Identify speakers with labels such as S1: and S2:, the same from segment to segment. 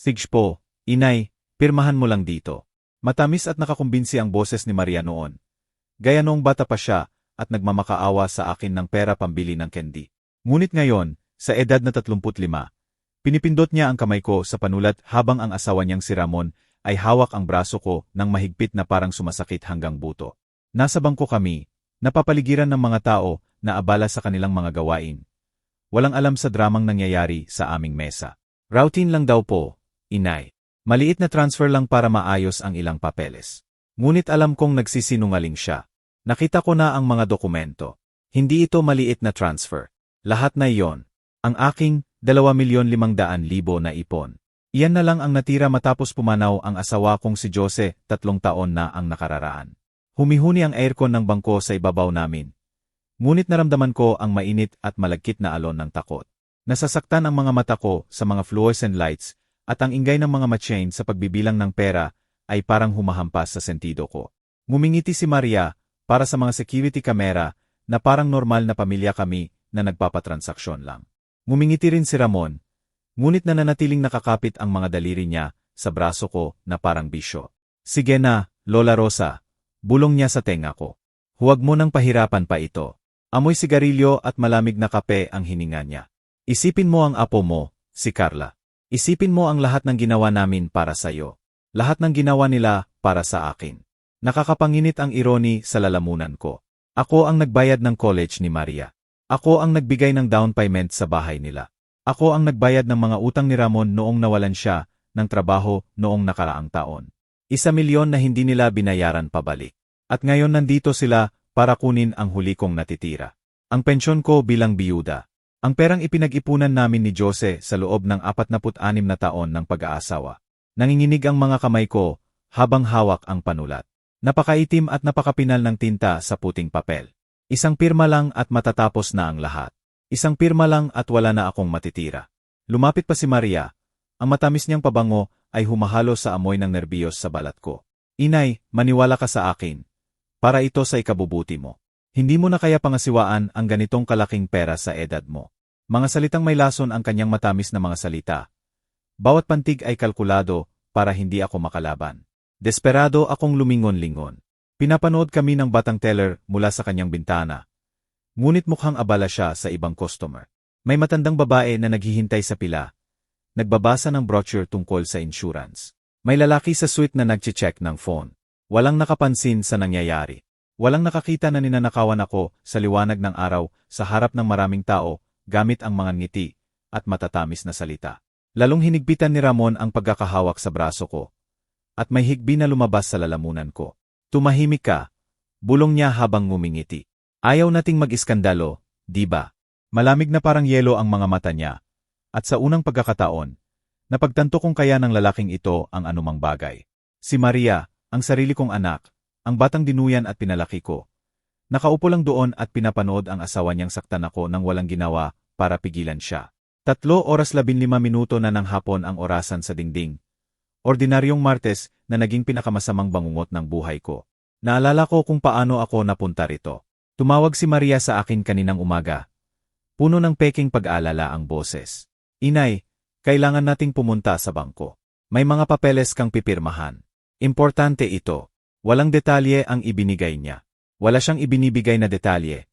S1: Sige po, inay, pirmahan mo lang dito. Matamis at nakakumbinsi ang boses ni Maria noon. Gaya noong bata pa siya at nagmamakaawa sa akin ng pera pambili ng candy. Ngunit ngayon, sa edad na 35, pinipindot niya ang kamay ko sa panulat habang ang asawa niyang si Ramon ay hawak ang braso ko ng mahigpit na parang sumasakit hanggang buto. Nasa bangko kami, napapaligiran ng mga tao na abala sa kanilang mga gawain. Walang alam sa dramang nangyayari sa aming mesa. Routine lang daw po, inay. Maliit na transfer lang para maayos ang ilang papeles. Ngunit alam kong nagsisinungaling siya. Nakita ko na ang mga dokumento. Hindi ito maliit na transfer. Lahat na iyon. Ang aking 2,500,000 na ipon. Iyan na lang ang natira matapos pumanaw ang asawa kong si Jose, 3 taon na ang nakararaan. Humihuni ang aircon ng bangko sa ibabaw namin. Ngunit naramdaman ko ang mainit at malagkit na alon ng takot. Nasasaktan ang mga mata ko sa mga fluorescent lights at ang ingay ng mga machine sa pagbibilang ng pera ay parang humahampas sa sentido ko. Ngumingiti si Maria para sa mga security camera na parang normal na pamilya kami na nagpapatransaksyon lang. Ngumingiti rin si Ramon, ngunit nananatiling nakakapit ang mga daliri niya sa braso ko na parang bisyo. Sige na, Lola Rosa, bulong niya sa tenga ko. Huwag mo nang pahirapan pa ito. Amoy sigarilyo at malamig na kape ang hininga niya. Isipin mo ang apo mo, si Carla. Isipin mo ang lahat ng ginawa namin para sa iyo. Lahat ng ginawa nila para sa akin. Nakakapanginit ang irony sa lalamunan ko. Ako ang nagbayad ng college ni Maria. Ako ang nagbigay ng down payment sa bahay nila. Ako ang nagbayad ng mga utang ni Ramon noong nawalan siya ng trabaho noong nakaraang taon. 1,000,000 na hindi nila binayaran pabalik. At ngayon nandito sila para kunin ang huli kong natitira. Ang pensyon ko bilang biyuda. Ang perang ipinag-ipunan namin ni Jose sa loob ng 46 na taon ng pag-aasawa. Nanginginig ang mga kamay ko habang hawak ang panulat. Napakaitim at napakapinal ng tinta sa puting papel. Isang pirma lang at matatapos na ang lahat. Isang pirma lang at wala na akong matitira. Lumapit pa si Maria. Ang matamis niyang pabango ay humahalo sa amoy ng nerbiyos sa balat ko. Inay, maniwala ka sa akin. Para ito sa ikabubuti mo. Hindi mo na kaya pangasiwaan ang ganitong kalaking pera sa edad mo. Mga salitang may lason ang kanyang matamis na mga salita. Bawat pantig ay kalkulado para hindi ako makalaban. Desperado akong lumingon-lingon. Pinapanood kami ng batang teller mula sa kanyang bintana. Ngunit mukhang abala siya sa ibang customer. May matandang babae na naghihintay sa pila. Nagbabasa ng brochure tungkol sa insurance. May lalaki sa suite na nagche-check ng phone. Walang nakapansin sa nangyayari. Walang nakakita na ninanakawan ako sa liwanag ng araw sa harap ng maraming tao gamit ang mga ngiti at matatamis na salita. Lalong hinigpitan ni Ramon ang pagkakahawak sa braso ko. At may higbi na lumabas sa lalamunan ko. Tumahimik ka, bulong niya habang ngumingiti. Ayaw nating mag-iskandalo, di ba? Malamig na parang yelo ang mga mata niya. At sa unang pagkakataon, napagtanto kong kaya ng lalaking ito ang anumang bagay. Si Maria, ang sarili kong anak, ang batang dinuyan at pinalaki ko. Nakaupo lang doon at pinapanood ang asawa niyang saktan ako nang walang ginawa para pigilan siya. 3:15 na ng hapon ang orasan sa dingding. Ordinaryong Martes na naging pinakamasamang bangungot ng buhay ko. Naalala ko kung paano ako napunta rito. Tumawag si Maria sa akin kaninang umaga. Puno ng peking pag-aalala ang boses. Inay, kailangan nating pumunta sa bangko. May mga papeles kang pipirmahan. Importante ito. Walang detalye ang ibinigay niya. Wala siyang ibinibigay na detalye.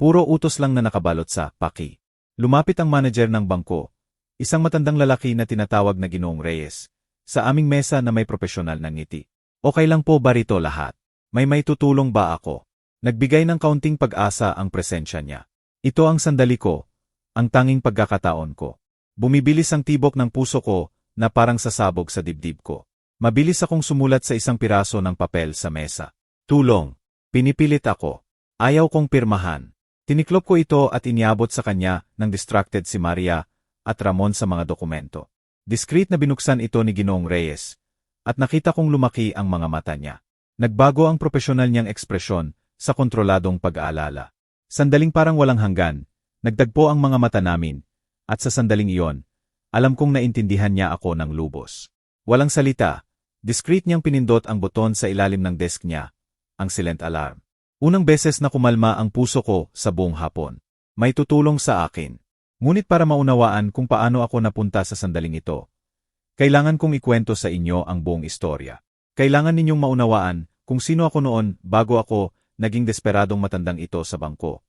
S1: Puro utos lang na nakabalot sa paki. Lumapit ang manager ng bangko, isang matandang lalaki na tinatawag na Ginoong Reyes, sa aming mesa na may propesyonal na ngiti. Okay lang po ba rito lahat? May tutulong ba ako? Nagbigay ng kaunting pag-asa ang presensya niya. Ito ang sandali ko, ang tanging pagkakataon ko. Bumibilis ang tibok ng puso ko na parang sasabog sa dibdib ko. Mabilis akong sumulat sa isang piraso ng papel sa mesa. Tulong. Pinipilit ako. Ayaw kong pirmahan. Tiniklop ko ito at iniabot sa kanya ng distracted si Maria at Ramon sa mga dokumento. Discreet na binuksan ito ni Ginoong Reyes at nakita kong lumaki ang mga mata niya. Nagbago ang propesyonal niyang ekspresyon sa kontroladong pag-aalala. Sandaling parang walang hanggan, nagdagpo ang mga mata namin at sa sandaling iyon, alam kong naintindihan niya ako ng lubos. Walang salita, discreet niyang pinindot ang buton sa ilalim ng desk niya, ang silent alarm. Unang beses na kumalma ang puso ko sa buong hapon. May tutulong sa akin. Ngunit para maunawaan kung paano ako napunta sa sandaling ito, Kailangan kong ikwento sa inyo ang buong istorya. Kailangan ninyong maunawaan kung sino ako noon bago ako naging desperadong matandang ito sa bangko.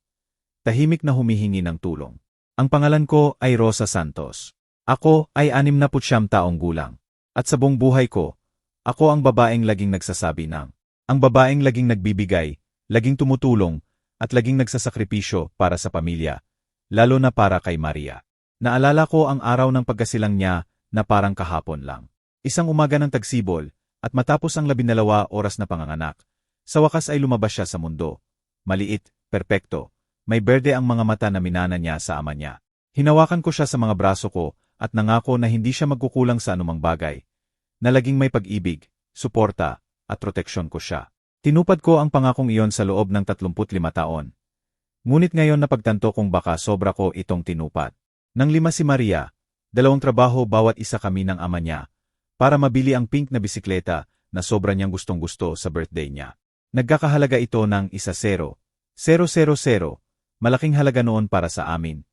S1: Tahimik na humihingi ng tulong. Ang pangalan ko ay Rosa Santos. Ako ay 69 taong gulang. At sa buong buhay ko, ako ang babaeng laging nagsasabi ng. Ang babaeng laging nagbibigay, laging tumutulong, at laging nagsasakripisyo para sa pamilya, lalo na para kay Maria. Naalala ko ang araw ng pagkasilang niya na parang kahapon lang. Isang umaga ng tagsibol, at matapos ang 12 oras na panganganak, sa wakas ay lumabas siya sa mundo. Maliit, perpekto, may berde ang mga mata na minana niya sa ama niya. Hinawakan ko siya sa mga braso ko at nangako na hindi siya magkukulang sa anumang bagay, na laging may pag-ibig, suporta, at proteksyon ko siya. Tinupad ko ang pangakong iyon sa loob ng 35 taon. Ngunit ngayon napagtanto kong baka sobra ko itong tinupad. Nang 5 si Maria, 2 trabaho bawat isa kami ng ama niya, para mabili ang pink na bisikleta na sobra niyang gustong-gusto sa birthday niya. Nagkakahalaga ito ng 1,000,000. Malaking halaga noon para sa amin.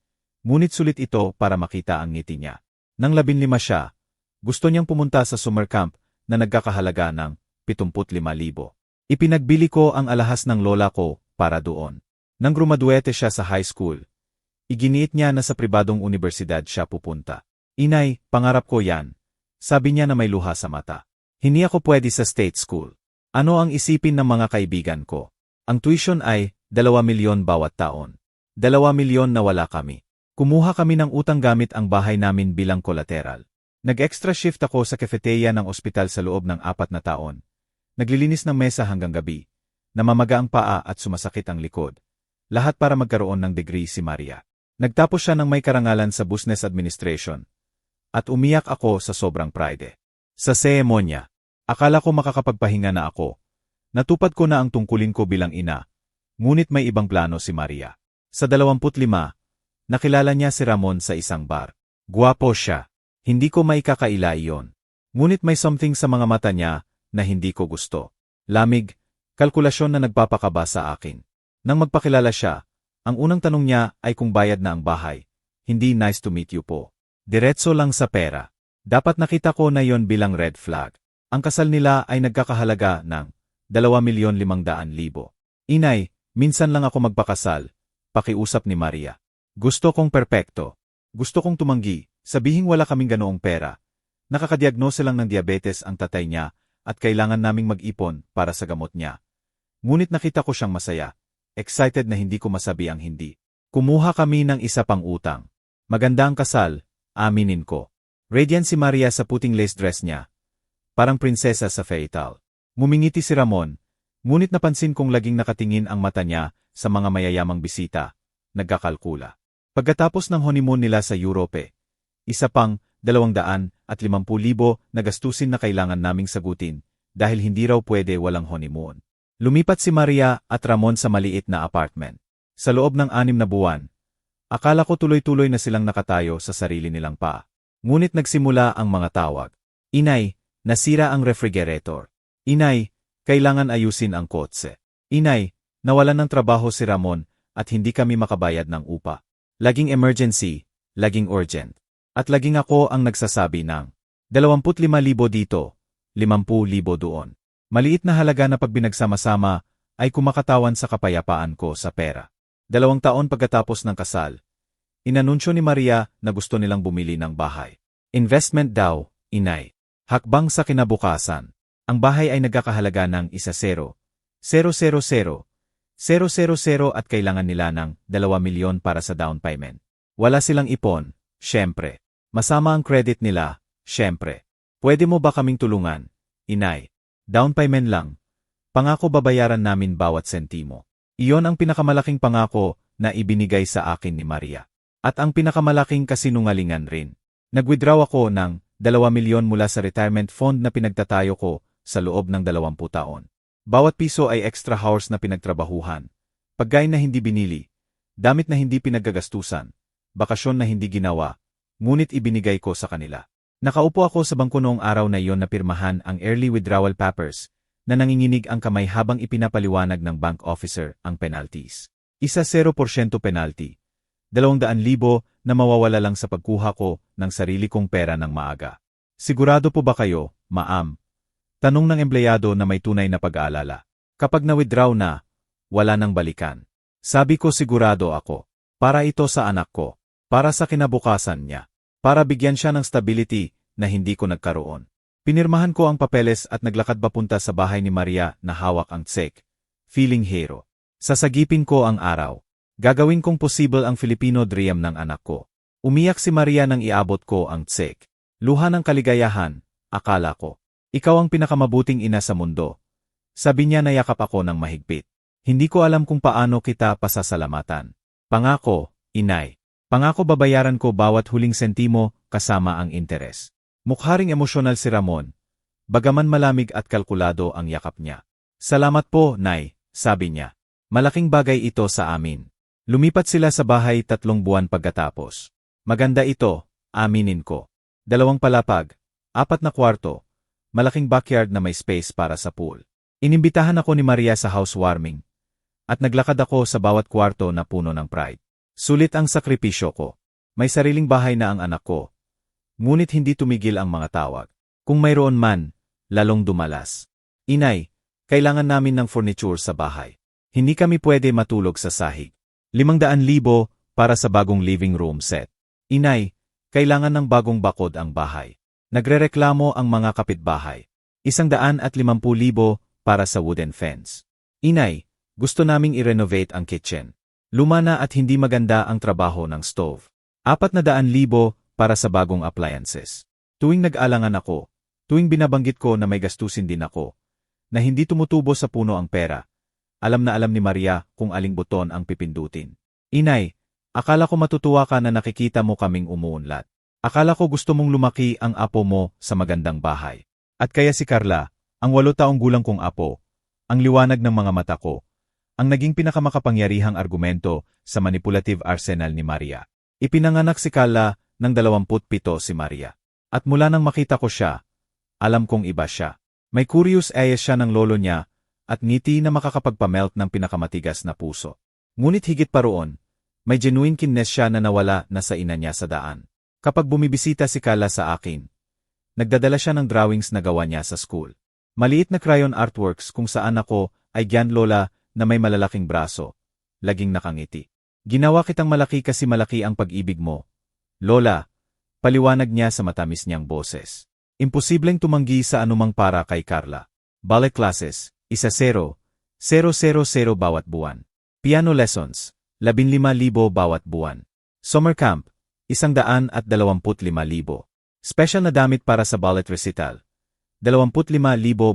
S1: Ngunit sulit ito para makita ang ngiti niya. Nang 15 siya, gusto niyang pumunta sa summer camp na nagkakahalaga ng 75,000. Ipinagbili ko ang alahas ng lola ko para doon. Nang grumaduete siya sa high school, iginiit niya na sa pribadong universidad siya pupunta. Inay, pangarap ko yan. Sabi niya na may luha sa mata. Hindi ako pwede sa state school. Ano ang isipin ng mga kaibigan ko? Ang tuition ay 2,000,000 bawat taon. 2,000,000 na wala kami. Kumuha kami ng utang gamit ang bahay namin bilang collateral. Nag-extra shift ako sa cafeteria ng ospital sa loob ng 4 na taon. Naglilinis ng mesa hanggang gabi. Namamaga ang paa at sumasakit ang likod. Lahat para magkaroon ng degree si Maria. Nagtapos siya ng may karangalan sa business administration. At umiyak ako sa sobrang pride. Sa seremonya, akala ko makakapagpahinga na ako. Natupad ko na ang tungkulin ko bilang ina. Ngunit may ibang plano si Maria. Sa 25, nakilala niya si Ramon sa isang bar. Guwapo siya. Hindi ko maikakaila iyon. Ngunit may something sa mga mata niya na hindi ko gusto. Lamig, kalkulasyon na nagpapakaba sa akin. Nang magpakilala siya, ang unang tanong niya ay kung bayad na ang bahay. Hindi nice to meet you po. Diretso lang sa pera. Dapat nakita ko na yon bilang red flag. Ang kasal nila ay nagkakahalaga ng 2,500,000. Inay, minsan lang ako magpakasal. Pakiusap ni Maria. Gusto kong perpekto. Gusto kong tumanggi, sabihing wala kaming ganoong pera. Nakakadiagnose lang ng diabetes ang tatay niya at kailangan naming mag-ipon para sa gamot niya. Ngunit nakita ko siyang masaya. Excited na hindi ko masabi ang hindi. Kumuha kami ng isa pang utang. Maganda ang kasal, aminin ko. Radiant si Maria sa puting lace dress niya. Parang prinsesa sa fairy tale. Ngumingiti si Ramon, ngunit napansin kong laging nakatingin ang mata niya sa mga mayayamang bisita. Nagkakalkula. Pagkatapos ng honeymoon nila sa Europe, isa pang 250,000 na gastusin na kailangan naming sagutin dahil hindi raw pwede walang honeymoon. Lumipat si Maria at Ramon sa maliit na apartment. Sa loob ng 6 na buwan, akala ko tuloy-tuloy na silang nakatayo sa sarili nilang paa. Ngunit nagsimula ang mga tawag. Inay, nasira ang refrigerator. Inay, kailangan ayusin ang kotse. Inay, nawalan ng trabaho si Ramon at hindi kami makabayad ng upa. Laging emergency, laging urgent. At laging ako ang nagsasabi ng 25,000 dito, 50,000 doon. Maliit na halaga na pag binagsama-sama ay kumakatawan sa kapayapaan ko sa pera. 2 taon pagkatapos ng kasal, inanunsyo ni Maria na gusto nilang bumili ng bahay. Investment daw, inay. Hakbang sa kinabukasan. Ang bahay ay nagkakahalaga ng 1,000,000 at kailangan nila ng 2,000,000 para sa down payment. Wala silang ipon, syempre. Masama ang credit nila, syempre. Pwede mo ba kaming tulungan, inay? Down payment lang. Pangako babayaran namin bawat sentimo. Iyon ang pinakamalaking pangako na ibinigay sa akin ni Maria. At ang pinakamalaking kasinungalingan rin. Nag-withdraw ako ng 2,000,000 mula sa retirement fund na pinagtatayo ko sa loob ng 20 taon. Bawat piso ay extra hours na pinagtrabahuhan. Pagkain na hindi binili, damit na hindi pinaggagastusan, bakasyon na hindi ginawa, ngunit ibinigay ko sa kanila. Nakaupo ako sa bangko noong araw na iyon na pirmahan ang early withdrawal papers na nanginginig ang kamay habang ipinapaliwanag ng bank officer ang penalties. 0% penalty. 200,000 na mawawala lang sa pagkuha ko ng sarili kong pera ng maaga. Sigurado po ba kayo, ma'am? Tanong ng empleyado na may tunay na pag-aalala. Kapag na-withdraw na, wala nang balikan. Sabi ko sigurado ako. Para ito sa anak ko. Para sa kinabukasan niya. Para bigyan siya ng stability na hindi ko nagkaroon. Pinirmahan ko ang papeles at naglakad papunta sa bahay ni Maria na hawak ang tsek. Feeling hero. Sasagipin ko ang araw. Gagawin kong possible ang Filipino dream ng anak ko. Umiyak si Maria nang iabot ko ang tsek. Luha ng kaligayahan, akala ko. Ikaw ang pinakamabuting ina sa mundo. Sabi niya na yakap ako ng mahigpit. Hindi ko alam kung paano kita pasasalamatan. Pangako, inay. Pangako babayaran ko bawat huling sentimo kasama ang interes. Mukha ring emosyonal si Ramon. Bagaman malamig at kalkulado ang yakap niya. Salamat po, Nay, sabi niya. Malaking bagay ito sa amin. Lumipat sila sa bahay 3 buwan pagkatapos. Maganda ito, aminin ko. 2 palapag, 4 na kwarto, malaking backyard na may space para sa pool. Inimbitahan ako ni Maria sa housewarming. At naglakad ako sa bawat kwarto na puno ng pride. Sulit ang sakripisyo ko. May sariling bahay na ang anak ko. Ngunit hindi tumigil ang mga tawag. Kung mayroon man, lalong dumalas. Inay, kailangan namin ng furniture sa bahay. Hindi kami pwede matulog sa sahig. 500,000 para sa bagong living room set. Inay, kailangan ng bagong bakod ang bahay. Nagrereklamo ang mga kapitbahay. 150,000 para sa wooden fence. Inay, gusto naming i-renovate ang kitchen. Luma na at hindi maganda ang trabaho ng stove. 400,000 para sa bagong appliances. Tuwing nag-alangan ako, tuwing binabanggit ko na may gastusin din ako, na hindi tumutubo sa puno ang pera, alam na alam ni Maria kung aling buton ang pipindutin. Inay, akala ko matutuwa ka na nakikita mo kaming umuunlad. Akala ko gusto mong lumaki ang apo mo sa magandang bahay. At kaya si Carla, ang 8 taong gulang kong apo, ang liwanag ng mga mata ko, ang naging pinakamakapangyarihang argumento sa manipulative arsenal ni Maria. Ipinanganak si Carla ng 27 si Maria. At mula nang makita ko siya, alam kong iba siya. May curious eyes siya ng lolo niya at ngiti na makakapagpamelt ng pinakamatigas na puso. Ngunit higit pa roon, may genuine kindness siya na nawala na sa ina niya sa daan. Kapag bumibisita si Carla sa akin, nagdadala siya ng drawings na gawa niya sa school. Maliit na crayon artworks kung saan ako ay Gyan Lola na may malalaking braso, laging nakangiti. Ginawa kitang malaki kasi malaki ang pag-ibig mo. Lola, paliwanag niya sa matamis niyang boses. Imposibleng tumanggi sa anumang para kay Carla. Ballet classes, 1,000, 000 bawat buwan. Piano lessons, 15,000 bawat buwan. Summer camp, 125,000. Special na damit para sa ballet recital, 25,000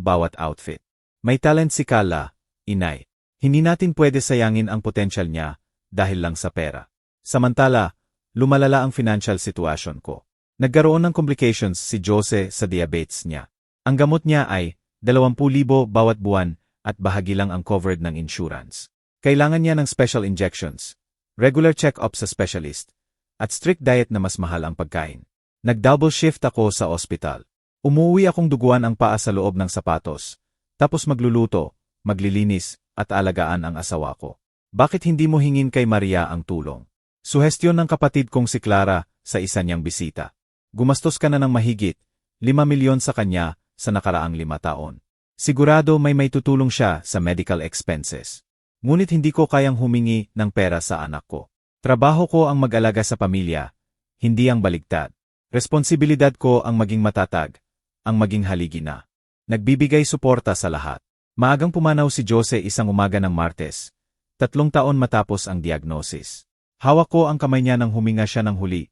S1: bawat outfit. May talent si Carla, inay. Hindi natin pwede sayangin ang potensyal niya dahil lang sa pera. Samantala, lumalala ang financial situation ko. Nagkaroon ng complications si Jose sa diabetes niya. Ang gamot niya ay 20,000 bawat buwan at bahagi lang ang covered ng insurance. Kailangan niya ng special injections, regular check-up sa specialist, at strict diet na mas mahal ang pagkain. Nag-double shift ako sa ospital. Umuwi akong duguan ang paa sa loob ng sapatos, tapos magluluto, maglilinis, at alagaan ang asawa ko. Bakit hindi mo hingin kay Maria ang tulong? Suhestyon ng kapatid kong si Clara sa isa niyang bisita. Gumastos ka na ng mahigit 5 milyon sa kanya sa nakaraang 5 taon. Sigurado may tutulong siya sa medical expenses. Ngunit hindi ko kayang humingi ng pera sa anak ko. Trabaho ko ang mag-alaga sa pamilya, hindi ang baligtad. Responsibilidad ko ang maging matatag, ang maging haligi na. Nagbibigay suporta sa lahat. Maagang pumanaw si Jose isang umaga ng Martes, 3 taon matapos ang diagnosis. Hawak ko ang kamay niya nang huminga siya ng huli,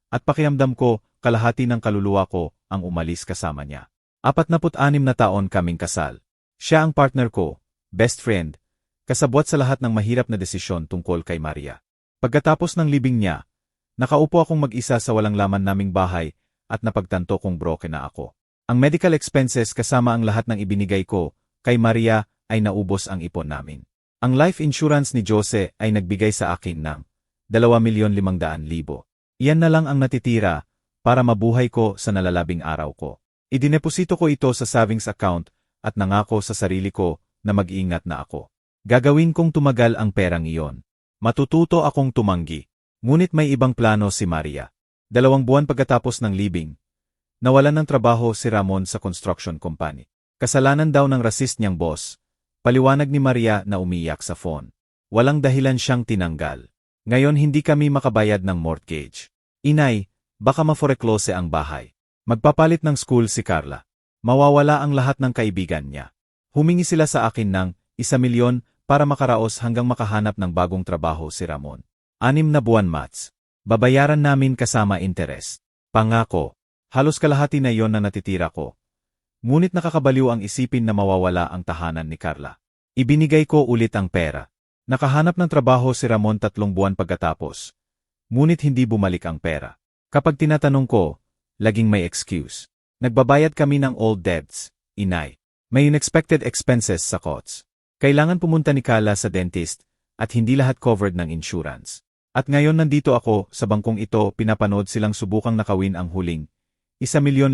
S1: at pakiramdam ko kalahati ng kaluluwa ko ang umalis kasama niya. 46 na taon kaming kasal. Siya ang partner ko, best friend, kasabwat sa lahat ng mahirap na desisyon tungkol kay Maria. Pagkatapos ng libing niya, nakaupo akong mag-isa sa walang laman naming bahay at napagtanto kong broken na ako. Ang medical expenses kasama ang lahat ng ibinigay ko kay Maria ay naubos ang ipon namin. Ang life insurance ni Jose ay nagbigay sa akin ng 2,500,000. Iyan na lang ang natitira para mabuhay ko sa nalalabing araw ko. Idineposito ko ito sa savings account at nangako sa sarili ko na mag-iingat na ako. Gagawin kong tumagal ang perang iyon. Matututo akong tumanggi. Ngunit may ibang plano si Maria. 2 buwan pagkatapos ng libing, Nawalan ng trabaho si Ramon sa construction company. Kasalanan daw ng racist niyang boss. Paliwanag ni Maria na umiyak sa phone. Walang dahilan siyang tinanggal. Ngayon hindi kami makabayad ng mortgage. Inay, baka ma-foreclose ang bahay. Magpapalit ng school si Carla. Mawawala ang lahat ng kaibigan niya. Humingi sila sa akin ng 1 milyon para makaraos hanggang makahanap ng bagong trabaho si Ramon. 6 na buwan mats. Babayaran namin kasama interest. Pangako. Halos kalahati na yon na natitira ko. Ngunit nakakabaliw ang isipin na mawawala ang tahanan ni Carla. Ibinigay ko ulit ang pera. Nakahanap ng trabaho si Ramon 3 buwan pagkatapos. Ngunit hindi bumalik ang pera. Kapag tinatanong ko, laging may excuse. Nagbabayad kami ng old debts, inay. May unexpected expenses sa COTS. Kailangan pumunta ni Carla sa dentist at hindi lahat covered ng insurance. At ngayon nandito ako sa bangkong ito pinapanood silang subukang nakawin ang huling 1,500,000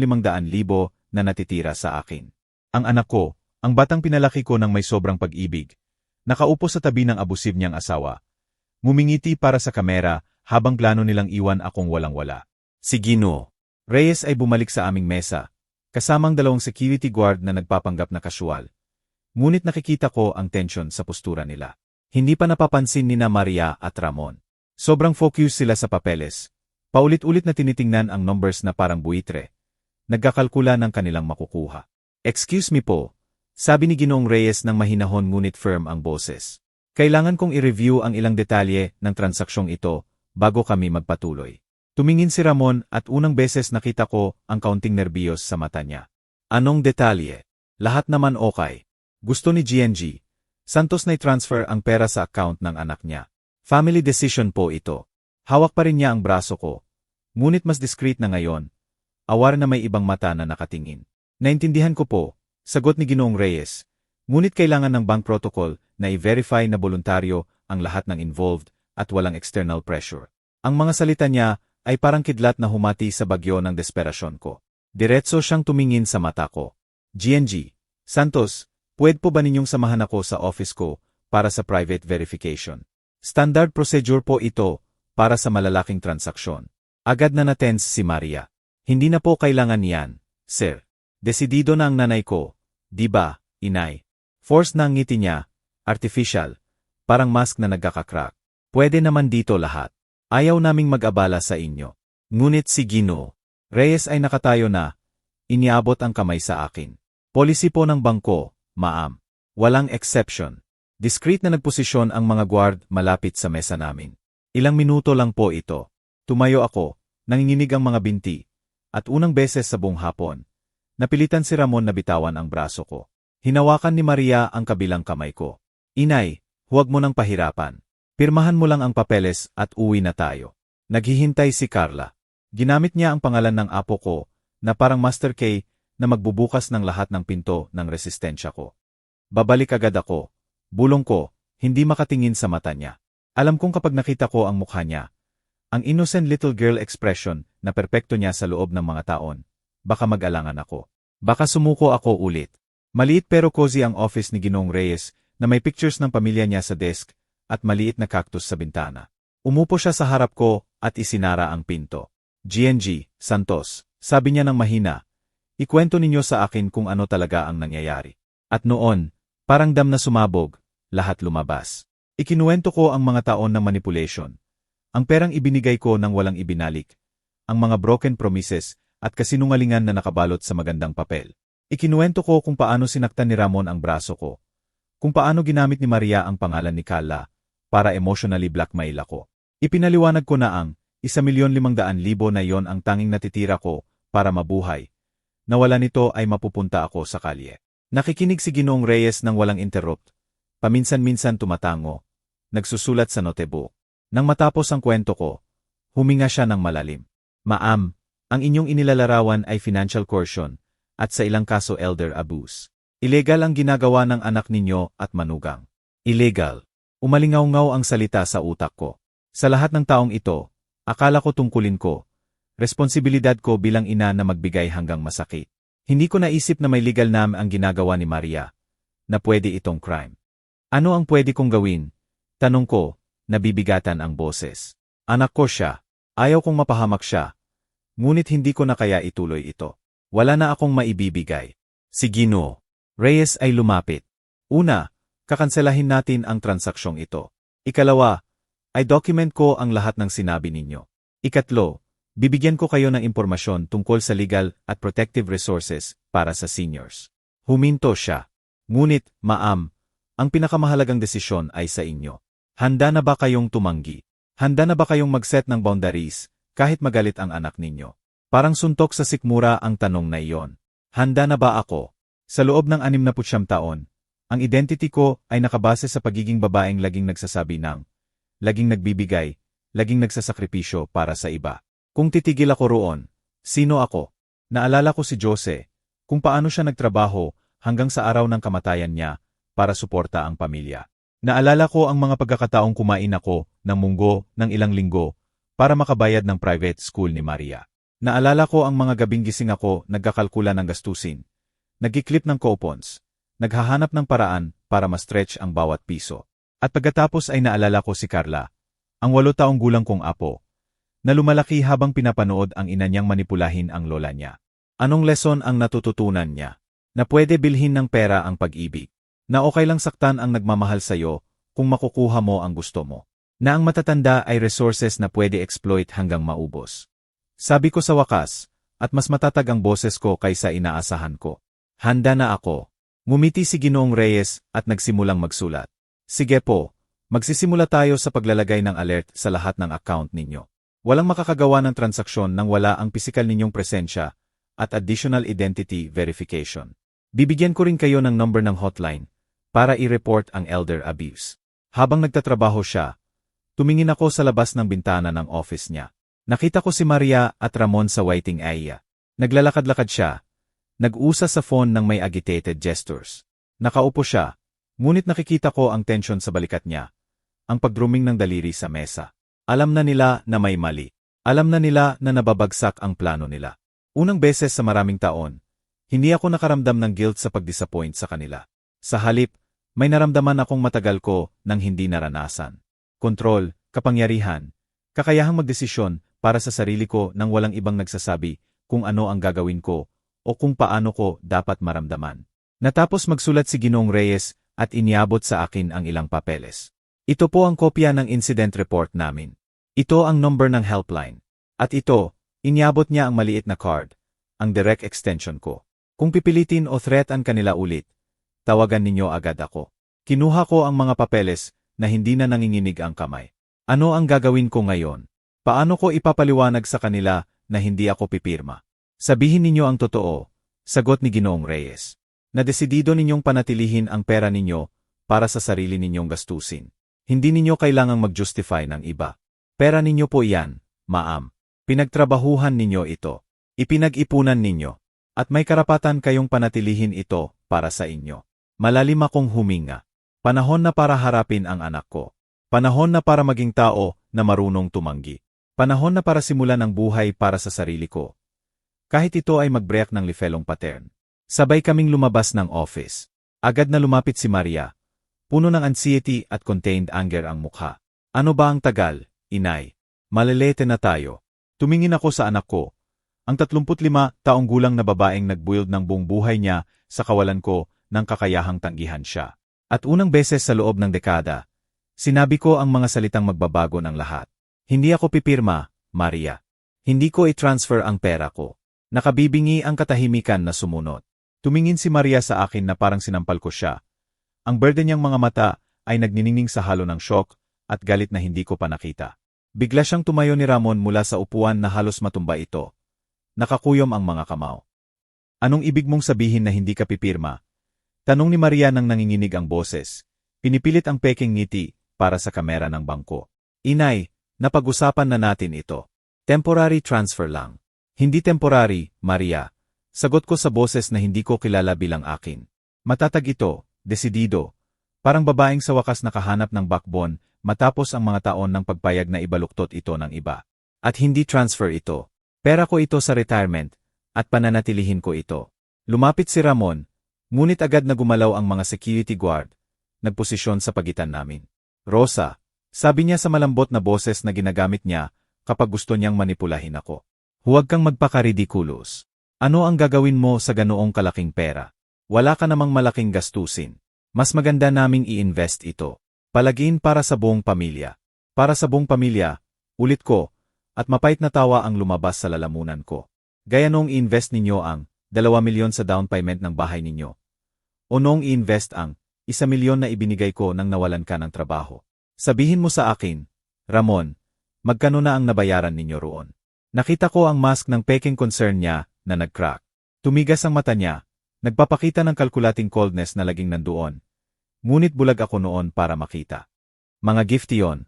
S1: na natitira sa akin. Ang anak ko, ang batang pinalaki ko ng may sobrang pag-ibig. Nakaupo sa tabi ng abusib niyang asawa. Ngumingiti para sa kamera habang plano nilang iwan akong walang-wala. Si Ginoo Reyes ay bumalik sa aming mesa, kasamang 2 security guard na nagpapanggap na kasual. Ngunit nakikita ko ang tensyon sa postura nila. Hindi pa napapansin ni Maria at Ramon. Sobrang focus sila sa papeles. Paulit-ulit na tinitingnan ang numbers na parang buitre. Nagkakalkula ng kanilang makukuha. Excuse me po. Sabi ni Ginoong Reyes ng mahinahon ngunit firm ang boses. Kailangan kong i-review ang ilang detalye ng transaksyong ito bago kami magpatuloy. Tumingin si Ramon at unang beses nakita ko ang kaunting nerbiyos sa mata niya. Anong detalye? Lahat naman okay. Gusto ni GNG. Santos na i-transfer ang pera sa account ng anak niya. Family decision po ito. Hawak pa rin niya ang braso ko. Ngunit mas discreet na ngayon. Awar na may ibang mata na nakatingin. Naintindihan ko po. Sagot ni Ginoong Reyes, ngunit kailangan ng bank protocol na i-verify na voluntaryo ang lahat ng involved at walang external pressure. Ang mga salita niya ay parang kidlat na humati sa bagyo ng desperasyon ko. Diretso siyang tumingin sa mata ko. GNG, Santos, pwede po ba ninyong samahan ako sa office ko para sa private verification? Standard procedure po ito para sa malalaking transaksyon. Agad na natense si Maria. Hindi na po kailangan yan, sir. Desidido na ang nanay ko, di ba, inay? Force na ang ngiti niya, artificial, parang mask na nagkakakrak. Pwede naman dito lahat. Ayaw naming mag-abala sa inyo. Ngunit si Ginoo Reyes ay nakatayo na, iniabot ang kamay sa akin. Policy po ng bangko, ma'am. Walang exception. Discreet na nagposisyon ang mga guard malapit sa mesa namin. Ilang minuto lang po ito. Tumayo ako, nanginginig ang mga binti, at unang beses sa buong hapon. Napilitan si Ramon na bitawan ang braso ko. Hinawakan ni Maria ang kabilang kamay ko. Inay, huwag mo nang pahirapan. Pirmahan mo lang ang papeles at uwi na tayo. Naghihintay si Carla. Ginamit niya ang pangalan ng apo ko na parang Master K na magbubukas ng lahat ng pinto ng resistensya ko. Babalik agad ako. Bulong ko, hindi makatingin sa mata niya. Alam kong kapag nakita ko ang mukha niya, ang innocent little girl expression na perpekto niya sa loob ng mga taon, baka mag-alangan ako. Baka sumuko ako ulit. Maliit pero cozy ang office ni Ginoong Reyes na may pictures ng pamilya niya sa desk at maliit na cactus sa bintana. Umupo siya sa harap ko at isinara ang pinto. GNG, Santos, sabi niya ng mahina, ikwento ninyo sa akin kung ano talaga ang nangyayari. At noon, parang dam na sumabog, lahat lumabas. Ikinuwento ko ang mga taon ng manipulation. Ang perang ibinigay ko nang walang ibinalik. Ang mga broken promises at kasinungalingan na nakabalot sa magandang papel. Ikinuwento ko kung paano sinaktan ni Ramon ang braso ko. Kung paano ginamit ni Maria ang pangalan ni Carla para emotionally blackmail ako. Ipinaliwanag ko na ang 1,500,000 na yon ang tanging natitira ko para mabuhay. Nawala nito ay mapupunta ako sa kalye. Nakikinig si Ginoong Reyes nang walang interrupt. Paminsan-minsan tumatango. Nagsusulat sa notebook. Nang matapos ang kwento ko, huminga siya ng malalim. Ma'am, ang inyong inilalarawan ay financial coercion at sa ilang kaso elder abuse. Illegal ang ginagawa ng anak ninyo at manugang. Illegal. Umalingaw-ngaw ang salita sa utak ko. Sa lahat ng taong ito, akala ko tungkulin ko. Responsibilidad ko bilang ina na magbigay hanggang masakit. Hindi ko naisip na may legal na ang ginagawa ni Maria, na pwede itong crime. Ano ang pwede kong gawin? Tanong ko, nabibigatan ang boses. Anak ko siya. Ayaw kong mapahamak siya. ngunit hindi ko na kaya ituloy ito. Wala na akong maibibigay. Si Ginoo Reyes ay lumapit. Una, kakanselahin natin ang transaksyong ito. Ikalawa, ay document ko ang lahat ng sinabi ninyo. Ikatlo, bibigyan ko kayo ng impormasyon tungkol sa legal at protective resources para sa seniors. Huminto siya. Ngunit, ma'am, ang pinakamahalagang desisyon ay sa inyo. Handa na ba kayong tumanggi? Handa na ba kayong mag-set ng boundaries kahit magalit ang anak ninyo? Parang suntok sa sikmura ang tanong na iyon. Handa na ba ako? Sa loob ng 69 taon, ang identity ko ay nakabase sa pagiging babaeng laging nagsasabi ng, laging nagbibigay, laging nagsasakripisyo para sa iba. Kung titigil ako roon, sino ako? Naalala ko si Jose, kung paano siya nagtrabaho hanggang sa araw ng kamatayan niya para suporta ang pamilya. Naalala ko ang mga pagkakataong kumain ako ng munggo ng ilang linggo para makabayad ng private school ni Maria. Naalala ko ang mga gabing gising ako nagkakalkula ng gastusin, nagkiklip ng coupons, naghahanap ng paraan para ma-stretch ang bawat piso. At pagkatapos ay naalala ko si Carla, ang 8 taong gulang kong apo, na lumalaki habang pinapanood ang ina niyang manipulahin ang lola niya. Anong lesson ang natututunan niya? Na pwede bilhin ng pera ang pag-ibig. Na okay lang saktan ang nagmamahal sa'yo kung makukuha mo ang gusto mo. Na ang matatanda ay resources na pwede exploit hanggang maubos. Sabi ko sa wakas, at mas matatag ang boses ko kaysa inaasahan ko. Handa na ako. Ngumiti si Ginoong Reyes at nagsimulang magsulat. Sige po, magsisimula tayo sa paglalagay ng alert sa lahat ng account ninyo. Walang makakagawa ng transaksyon nang wala ang pisikal ninyong presensya at additional identity verification. Bibigyan ko rin kayo ng number ng hotline para i-report ang elder abuse. Habang nagtatrabaho siya, tumingin ako sa labas ng bintana ng office niya. Nakita ko si Maria at Ramon sa waiting area. Naglalakad-lakad siya. Nag-usa sa phone ng may agitated gestures. Nakaupo siya, ngunit nakikita ko ang tensyon sa balikat niya, ang pagdruming ng daliri sa mesa. Alam na nila na may mali. Alam na nila na nababagsak ang plano nila. Unang beses sa maraming taon, hindi ako nakaramdam ng guilt sa pag-disappoint sa kanila. Sa halip, may naramdaman akong matagal ko nang hindi naranasan. Kontrol, kapangyarihan, kakayahang magdesisyon para sa sarili ko nang walang ibang nagsasabi kung ano ang gagawin ko o kung paano ko dapat maramdaman. Natapos magsulat si Ginoong Reyes at iniabot sa akin ang ilang papeles. Ito po ang kopya ng incident report namin. Ito ang number ng helpline. At ito, iniabot niya ang maliit na card, ang direct extension ko. Kung pipilitin o threatan kanila ulit, tawagan ninyo agad ako. Kinuha ko ang mga papeles na hindi na nanginginig ang kamay. Ano ang gagawin ko ngayon? Paano ko ipapaliwanag sa kanila na hindi ako pipirma? Sabihin ninyo ang totoo, sagot ni Ginoong Reyes. Na desidido ninyong panatilihin ang pera ninyo para sa sarili ninyong gastusin. Hindi ninyo kailangang mag-justify ng iba. Pera ninyo po iyan, ma'am. Pinagtrabahuhan ninyo ito. Ipinag-ipunan ninyo. At may karapatan kayong panatilihin ito para sa inyo. Malalim akong huminga. Panahon na para harapin ang anak ko. Panahon na para maging tao na marunong tumanggi. Panahon na para simulan ang buhay para sa sarili ko. Kahit ito ay mag-break ng lifelong pattern. Sabay kaming lumabas ng office. Agad na lumapit si Maria. Puno ng anxiety at contained anger ang mukha. Ano ba ang tagal, inay? Malilete na tayo. Tumingin ako sa anak ko. Ang 35 taong gulang na babaeng nagbuild ng buong buhay niya sa kawalan ko nang kakayahang tanggihan siya. At unang beses sa loob ng dekada, sinabi ko ang mga salitang magbabago ng lahat. Hindi ako pipirma, Maria. Hindi ko i-transfer ang pera ko. Nakabibingi ang katahimikan na sumunod. Tumingin si Maria sa akin na parang sinampal ko siya. Ang berde niyang mga mata ay nagniningning sa halo ng shock at galit na hindi ko pa nakita. Bigla siyang tumayo ni Ramon mula sa upuan na halos matumba ito. Nakakuyom ang mga kamao. Anong ibig mong sabihin na hindi ka pipirma? Tanong ni Maria nang nanginginig ang boses. Pinipilit ang peking ngiti para sa kamera ng bangko. Inay, napag-usapan na natin ito. Temporary transfer lang. Hindi temporary, Maria. Sagot ko sa boses na hindi ko kilala bilang akin. Matatag ito, desidido. Parang babaeng sa wakas nakahanap ng backbone matapos ang mga taon ng pagpayag na ibaluktot ito ng iba. At hindi transfer ito. Pera ko ito sa retirement, at pananatilihin ko ito. Lumapit si Ramon, ngunit agad na gumalaw ang mga security guard, nagposisyon sa pagitan namin. Rosa, sabi niya sa malambot na boses na ginagamit niya kapag gusto niyang manipulahin ako. Huwag kang magpaka-ridiculous. Ano ang gagawin mo sa ganoong kalaking pera? Wala ka namang malaking gastusin. Mas maganda naming i-invest ito. Palagin para sa buong pamilya. Para sa buong pamilya, ulit ko, at mapait na tawa ang lumabas sa lalamunan ko. Gaya noong i-invest ninyo ang 2 milyon sa down payment ng bahay ninyo. O noong i-invest ang 1 milyon na ibinigay ko nang nawalan ka ng trabaho. Sabihin mo sa akin, Ramon, magkano na ang nabayaran ninyo roon? Nakita ko ang mask ng peking concern niya na nag-crack. Tumigas ang mata niya, nagpapakita ng calculating coldness na laging nandoon. Ngunit bulag ako noon para makita. Mga gift yon.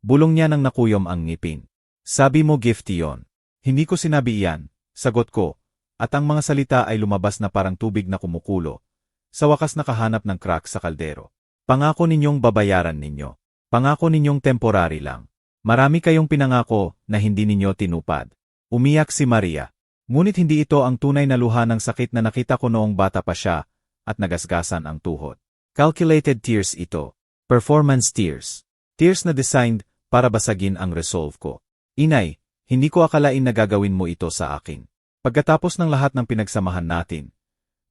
S1: Bulong niya nang nakuyom ang ngipin. Sabi mo gift yon. Hindi ko sinabi iyan, sagot ko, at ang mga salita ay lumabas na parang tubig na kumukulo. Sa wakas nakahanap ng crack sa kaldero. Pangako ninyong babayaran ninyo. Pangako ninyong temporary lang. Marami kayong pinangako na hindi ninyo tinupad. Umiyak si Maria. Ngunit hindi ito ang tunay na luha ng sakit na nakita ko noong bata pa siya at nagasgasan ang tuhod. Calculated tears ito. Performance tears. Tears na designed para basagin ang resolve ko. Inay, hindi ko akalain na gagawin mo ito sa akin. Pagkatapos ng lahat ng pinagsamahan natin.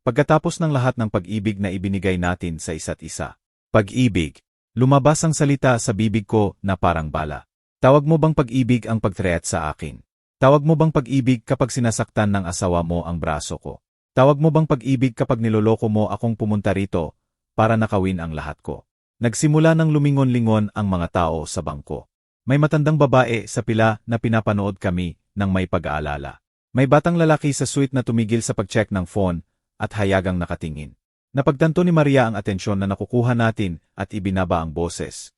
S1: Pagkatapos ng lahat ng pag-ibig na ibinigay natin sa isa't isa. Pag-ibig. Lumabas ang salita sa bibig ko na parang bala. Tawag mo bang pag-ibig ang pagtreat sa akin? Tawag mo bang pag-ibig kapag sinasaktan ng asawa mo ang braso ko? Tawag mo bang pag-ibig kapag niloloko mo akong pumunta rito para nakawin ang lahat ko? Nagsimula ng lumingon-lingon ang mga tao sa bangko. May matandang babae sa pila na pinapanood kami ng may pag-aalala. May batang lalaki sa suite na tumigil sa pag-check ng phone at hayagang nakatingin. Napagtanto ni Maria ang atensyon na nakukuha natin at ibinaba ang boses.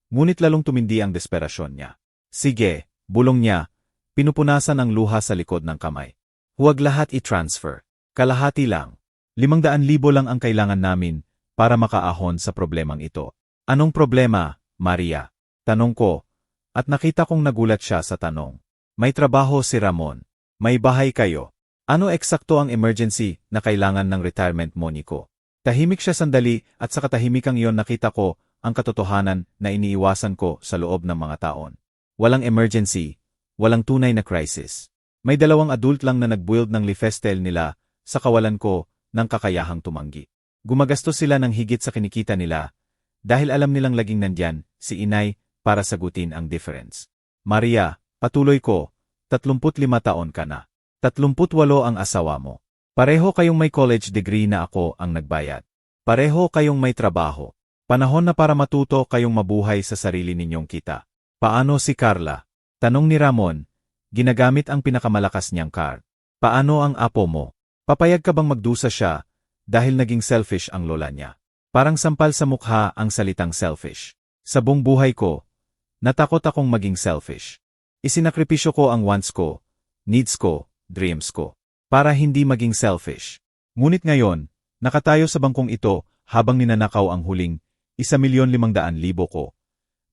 S1: Ngunit lalong tumindi ang desperasyon niya. Sige, bulong niya, pinupunasan ang luha sa likod ng kamay. Huwag lahat i-transfer. Kalahati lang. 500,000 lang ang kailangan namin para makaahon sa problemang ito. Anong problema, Maria? Tanong ko, at nakita kong nagulat siya sa tanong. May trabaho si Ramon. May bahay kayo. Ano eksakto ang emergency na kailangan ng retirement money ko? Tahimik siya sandali at sa katahimikang iyon nakita ko ang katotohanan na iniiwasan ko sa loob ng mga taon. Walang emergency, walang tunay na crisis. May 2 adult lang na nag-build ng lifestyle nila sa kawalan ko ng kakayahang tumanggi. Gumagastos sila ng higit sa kinikita nila dahil alam nilang laging nandyan si inay para sagutin ang difference. Maria, patuloy ko, 35 taon ka na. 38 ang asawa mo. Pareho kayong may college degree na ako ang nagbayad. Pareho kayong may trabaho. Panahon na para matuto kayong mabuhay sa sarili ninyong kita. Paano si Carla? Tanong ni Ramon, ginagamit ang pinakamalakas niyang card. Paano ang apo mo? Papayag ka bang magdusa siya dahil naging selfish ang lola niya? Parang sampal sa mukha ang salitang selfish. Sa buong buhay ko, natakot akong maging selfish. Isinakripisyo ko ang wants ko, needs ko, dreams ko, para hindi maging selfish. Ngunit ngayon, nakatayo sa bangkong ito habang ninanakaw ang huling 1,500,000 ko.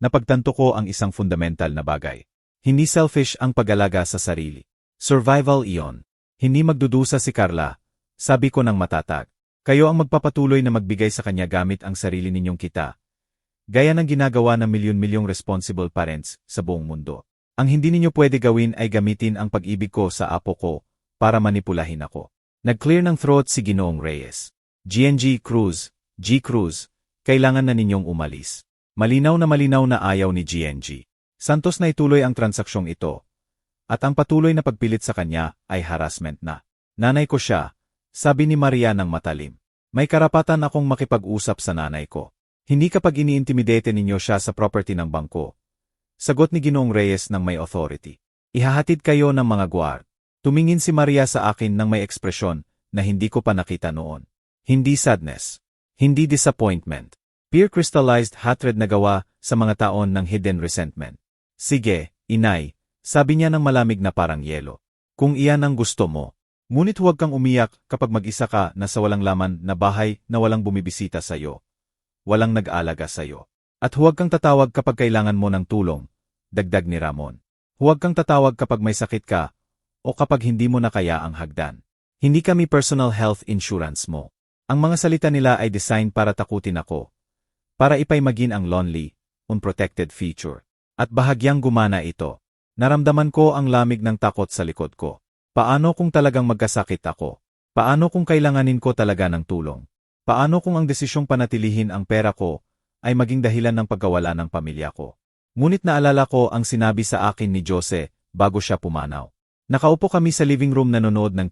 S1: Napagtanto ko ang isang fundamental na bagay. Hindi selfish ang pag-alaga sa sarili. Survival iyon. Hindi magdudusa si Carla. Sabi ko ng matatag. Kayo ang magpapatuloy na magbigay sa kanya gamit ang sarili ninyong kita. Gaya ng ginagawa ng milyon-milyong responsible parents sa buong mundo. Ang hindi ninyo pwede gawin ay gamitin ang pag-ibig ko sa apo ko para manipulahin ako. Nag-clear ng throat si Ginoong Reyes. GNG Cruz, G. Cruz, kailangan na ninyong umalis. Malinaw na ayaw ni GNG Santos na ituloy ang transaksyong ito. At ang patuloy na pagpilit sa kanya ay harassment na. Nanay ko siya, sabi ni Maria ng matalim. May karapatan akong makipag-usap sa nanay ko. Hindi kapag ini-intimidate ninyo siya sa property ng bangko. Sagot ni Ginoong Reyes ng may authority. Ihahatid kayo ng mga guard. Tumingin si Maria sa akin ng may ekspresyon na hindi ko pa nakita noon. Hindi sadness. Hindi disappointment. Pure crystallized hatred na gawa sa mga taon ng hidden resentment. Sige, inay, sabi niya ng malamig na parang yelo. Kung iyan ang gusto mo. Ngunit huwag kang umiyak kapag mag-isa ka na sa walang laman na bahay na walang bumibisita sa'yo. Walang nag-aalaga sa'yo. At huwag kang tatawag kapag kailangan mo ng tulong, dagdag ni Ramon. Huwag kang tatawag kapag may sakit ka o kapag hindi mo na kaya ang hagdan. Hindi kami personal health insurance mo. Ang mga salita nila ay designed para takutin ako. Para ipaymagin ang lonely, unprotected future. At bahagyang gumana ito. Naramdaman ko ang lamig ng takot sa likod ko. Paano kung talagang magkasakit ako? Paano kung kailanganin ko talaga ng tulong? Paano kung ang desisyong panatilihin ang pera ko ay maging dahilan ng pagkawala ng pamilya ko? Ngunit naalala ko ang sinabi sa akin ni Jose bago siya pumanaw. Nakaupo kami sa living room nanonood ng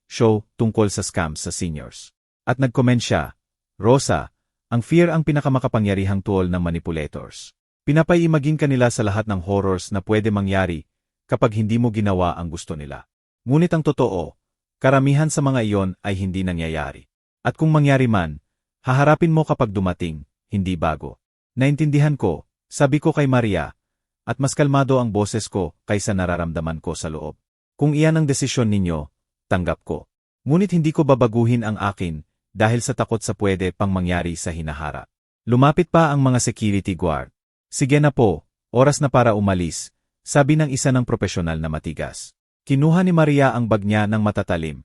S1: show tungkol sa scams sa seniors. At nag-comment siya, Rosa, ang fear ang pinakamakapangyarihang tool ng manipulators. Pinapaiimagine ka nila sa lahat ng horrors na pwede mangyari kapag hindi mo ginawa ang gusto nila. Ngunit ang totoo, karamihan sa mga iyon ay hindi nangyayari. At kung mangyari man, haharapin mo kapag dumating, hindi bago. Naintindihan ko, sabi ko kay Maria, at mas kalmado ang boses ko kaysa nararamdaman ko sa loob. Kung iyan ang desisyon ninyo, tanggap ko. Ngunit hindi ko babaguhin ang akin dahil sa takot sa pwede pang mangyari sa hinaharap. Lumapit pa ang mga security guard. Sige na po, oras na para umalis, sabi ng isa ng profesional na matigas. Kinuha ni Maria ang bag niya ng matatalim.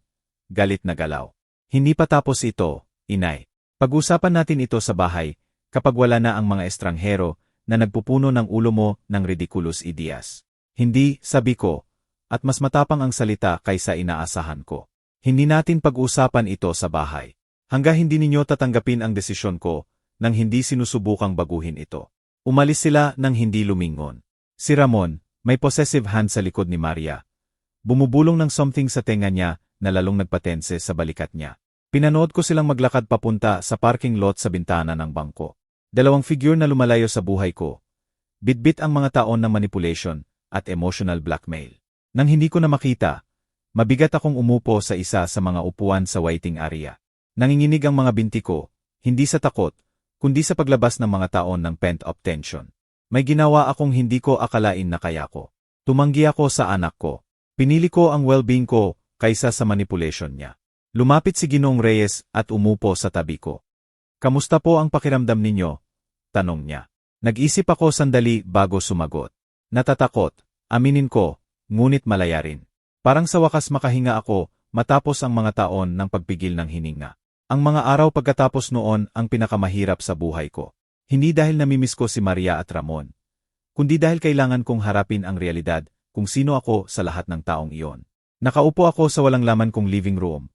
S1: Galit na galaw. Hindi pa tapos ito, inay. Pag-usapan natin ito sa bahay, kapag wala na ang mga estranghero na nagpupuno ng ulo mo ng ridiculous ideas. Hindi, sabi ko, at mas matapang ang salita kaysa inaasahan ko. Hindi natin pag-usapan ito sa bahay. Hanggang hindi ninyo tatanggapin ang desisyon ko, nang hindi sinusubukang baguhin ito. Umalis sila nang hindi lumingon. Si Ramon, may possessive hand sa likod ni Maria. Bumubulong ng something sa tenga niya na lalong nagpatense sa balikat niya. Pinanood ko silang maglakad papunta sa parking lot sa bintana ng bangko. Dalawang figure na lumalayo sa buhay ko. Bitbit ang mga taon ng manipulation at emotional blackmail. Nang hindi ko na makita, mabigat akong umupo sa isa sa mga upuan sa waiting area. Nanginginig ang mga binti ko, hindi sa takot, kundi sa paglabas ng mga taon ng pent-up tension. May ginawa akong hindi ko akalain na kaya ko. Tumanggi ako sa anak ko. Pinili ko ang well-being ko kaysa sa manipulation niya. Lumapit si Ginoong Reyes at umupo sa tabi ko. Kamusta po ang pakiramdam ninyo? Tanong niya. Nag-isip ako sandali bago sumagot. Natatakot, aminin ko, ngunit malaya rin. Parang sa wakas makahinga ako matapos ang mga taon ng pagpigil ng hininga. Ang mga araw pagkatapos noon ang pinakamahirap sa buhay ko. Hindi dahil namimiss ko si Maria at Ramon, kundi dahil kailangan kong harapin ang realidad kung sino ako sa lahat ng taong iyon. Nakaupo ako sa walang laman kong living room,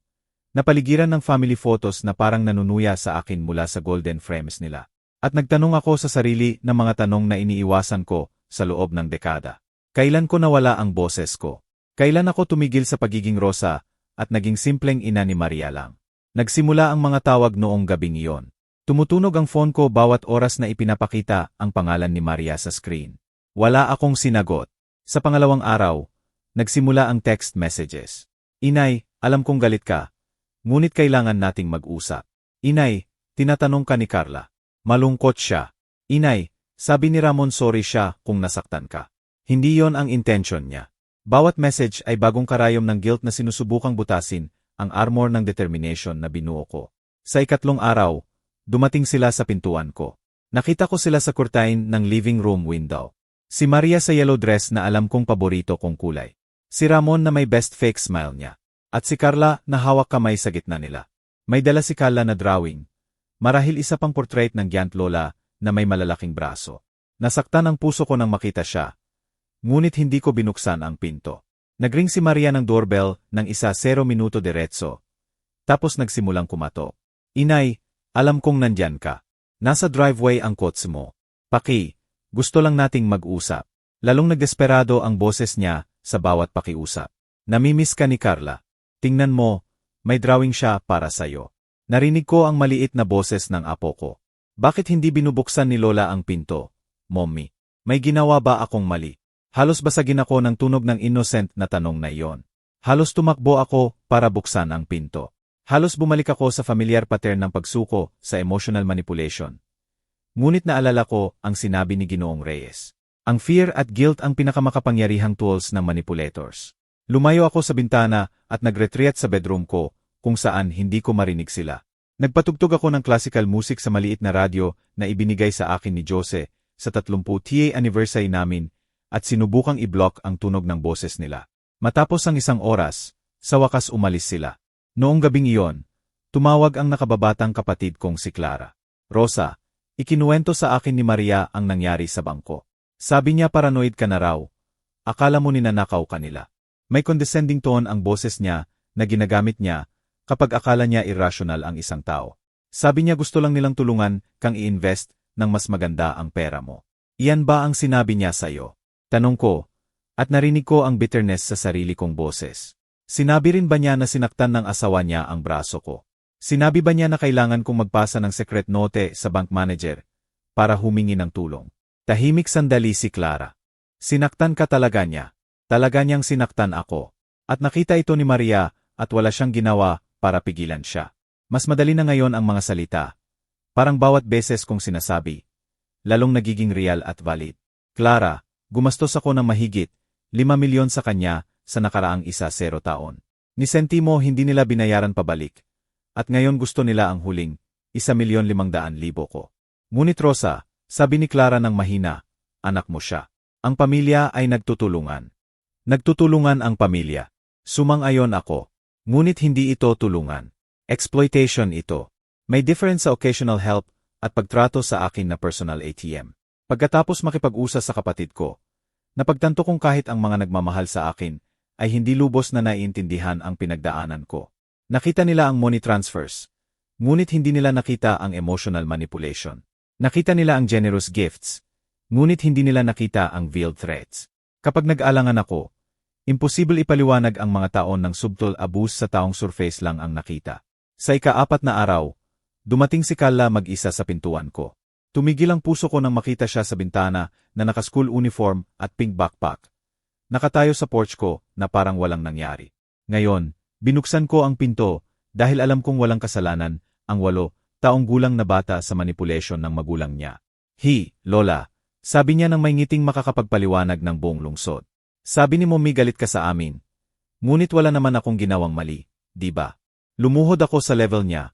S1: napaligiran ng family photos na parang nanunuya sa akin mula sa golden frames nila. At nagtanong ako sa sarili ng mga tanong na iniiwasan ko sa loob ng dekada. Kailan ko nawala ang boses ko? Kailan ako tumigil sa pagiging Rosa at naging simpleng ina ni Maria lang? Nagsimula ang mga tawag noong gabing iyon. Tumutunog ang phone ko bawat oras na ipinapakita ang pangalan ni Maria sa screen. Wala akong sinagot. Sa pangalawang araw, nagsimula ang text messages. Inay, alam kong galit ka. Ngunit kailangan nating mag-usap. Inay, tinatanong ka ni Carla. Malungkot siya. Inay, sabi ni Ramon sorry siya kung nasaktan ka. Hindi yon ang intention niya. Bawat message ay bagong karayom ng guilt na sinusubukang butasin ang armor ng determination na binuo ko. Sa ikatlong araw, dumating sila sa pintuan ko. Nakita ko sila sa kurtain ng living room window. Si Maria sa yellow dress na alam kong paborito kong kulay. Si Ramon na may best fake smile niya. At si Carla na hawak kamay sa gitna nila. May dala si Carla na drawing. Marahil isa pang portrait ng Giant Lola na may malalaking braso. Nasaktan ang puso ko nang makita siya. Ngunit hindi ko binuksan ang pinto. Nagring si Maria ng doorbell ng 1 minuto diretso. Tapos nagsimulang kumatok. Inay, alam kong nandyan ka. Nasa driveway ang kotse mo. Paki, gusto lang nating mag-usap. Lalong nagdesperado ang boses niya sa bawat pakiusap. Namimiss ka ni Carla. Tingnan mo, may drawing siya para sa'yo. Narinig ko ang maliit na boses ng apo ko. Bakit hindi binubuksan ni Lola ang pinto? Mommy, may ginawa ba akong mali? Halos basagin ako ng tunog ng innocent na tanong na iyon. Halos tumakbo ako para buksan ang pinto. Halos bumalik ako sa familiar pattern ng pagsuko sa emotional manipulation. Ngunit naalala ko ang sinabi ni Ginoong Reyes. Ang fear at guilt ang pinakamakapangyarihang tools ng manipulators. Lumayo ako sa bintana at nag-retreat sa bedroom ko kung saan hindi ko marinig sila. Nagpatugtog ako ng classical music sa maliit na radyo na ibinigay sa akin ni Jose sa 30th anniversary namin at sinubukang i-block ang tunog ng boses nila. Matapos ang 1 oras, sa wakas umalis sila. Noong gabing iyon, tumawag ang nakababatang kapatid kong si Clara. Rosa, ikinuwento sa akin ni Maria ang nangyari sa bangko. Sabi niya paranoid ka na raw. Akala mo ninanakaw ka nila. May condescending tone ang boses niya na ginagamit niya kapag akala niya irrational ang isang tao. Sabi niya gusto lang nilang tulungan kang i-invest ng mas maganda ang pera mo. Iyan ba ang sinabi niya sa'yo? Tanong ko, at narinig ko ang bitterness sa sarili kong boses. Sinabi rin ba niya na sinaktan ng asawa niya ang braso ko? Sinabi ba niya na kailangan kong magpasa ng secret note sa bank manager para humingi ng tulong? Tahimik sandali si Clara. Sinaktan ka talaga niya. Talaga niyang sinaktan ako. At nakita ito ni Maria at wala siyang ginawa para pigilan siya. Mas madali na ngayon ang mga salita. Parang bawat beses kong sinasabi, lalong nagiging real at valid. Clara, gumastos ako ng mahigit 5 milyon sa kanya sa nakaraang 0 taon. Ni sentimo hindi nila binayaran pabalik. At ngayon gusto nila ang huling 1,500,000 ko. Ngunit Rosa, sabi ni Clara ng mahina, anak mo siya. Ang pamilya ay nagtutulungan. Nagtutulungan ang pamilya. Sumang-ayon ako. Ngunit hindi ito tulungan. Exploitation ito. May difference sa occasional help at pagtrato sa akin na personal ATM. Pagkatapos makipag-usap sa kapatid ko, napagtanto kong kahit ang mga nagmamahal sa akin ay hindi lubos na naiintindihan ang pinagdaanan ko. Nakita nila ang money transfers, ngunit hindi nila nakita ang emotional manipulation. Nakita nila ang generous gifts, ngunit hindi nila nakita ang veiled threats. Kapag nag-alangan ako, imposible ipaliwanag ang mga taon ng subtle abuse sa taong surface lang ang nakita. Sa ika-4 na araw, dumating si Carla mag-isa sa pintuan ko. Tumigil ang puso ko nang makita siya sa bintana na naka-school uniform at pink backpack. Nakatayo sa porch ko na parang walang nangyari. Ngayon, binuksan ko ang pinto dahil alam kong walang kasalanan ang 8 taong gulang na bata sa manipulation ng magulang niya. Lola, sabi niya nang may ngiting makakapagpaliwanag ng buong lungsod. Sabi ni Mommy galit ka sa amin. Ngunit wala naman akong ginawang mali, di ba? Lumuhod ako sa level niya.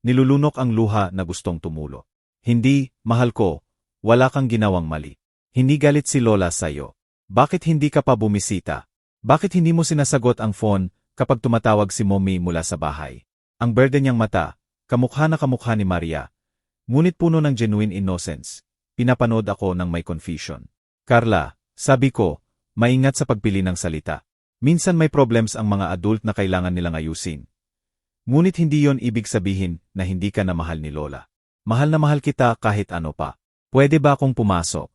S1: Nilulunok ang luha na gustong tumulo. Hindi, mahal ko, wala kang ginawang mali. Hindi galit si Lola sa'yo. Bakit hindi ka pa bumisita? Bakit hindi mo sinasagot ang phone kapag tumatawag si Mommy mula sa bahay? Ang berde niyang mata, kamukha na kamukha ni Maria. Ngunit puno ng genuine innocence. Pinapanood ako ng may confusion. Carla, sabi ko, maingat sa pagpili ng salita. Minsan may problems ang mga adult na kailangan nilang ayusin. Ngunit hindi yon ibig sabihin na hindi ka na mahal ni Lola. Mahal na mahal kita kahit ano pa. Pwede ba akong pumasok?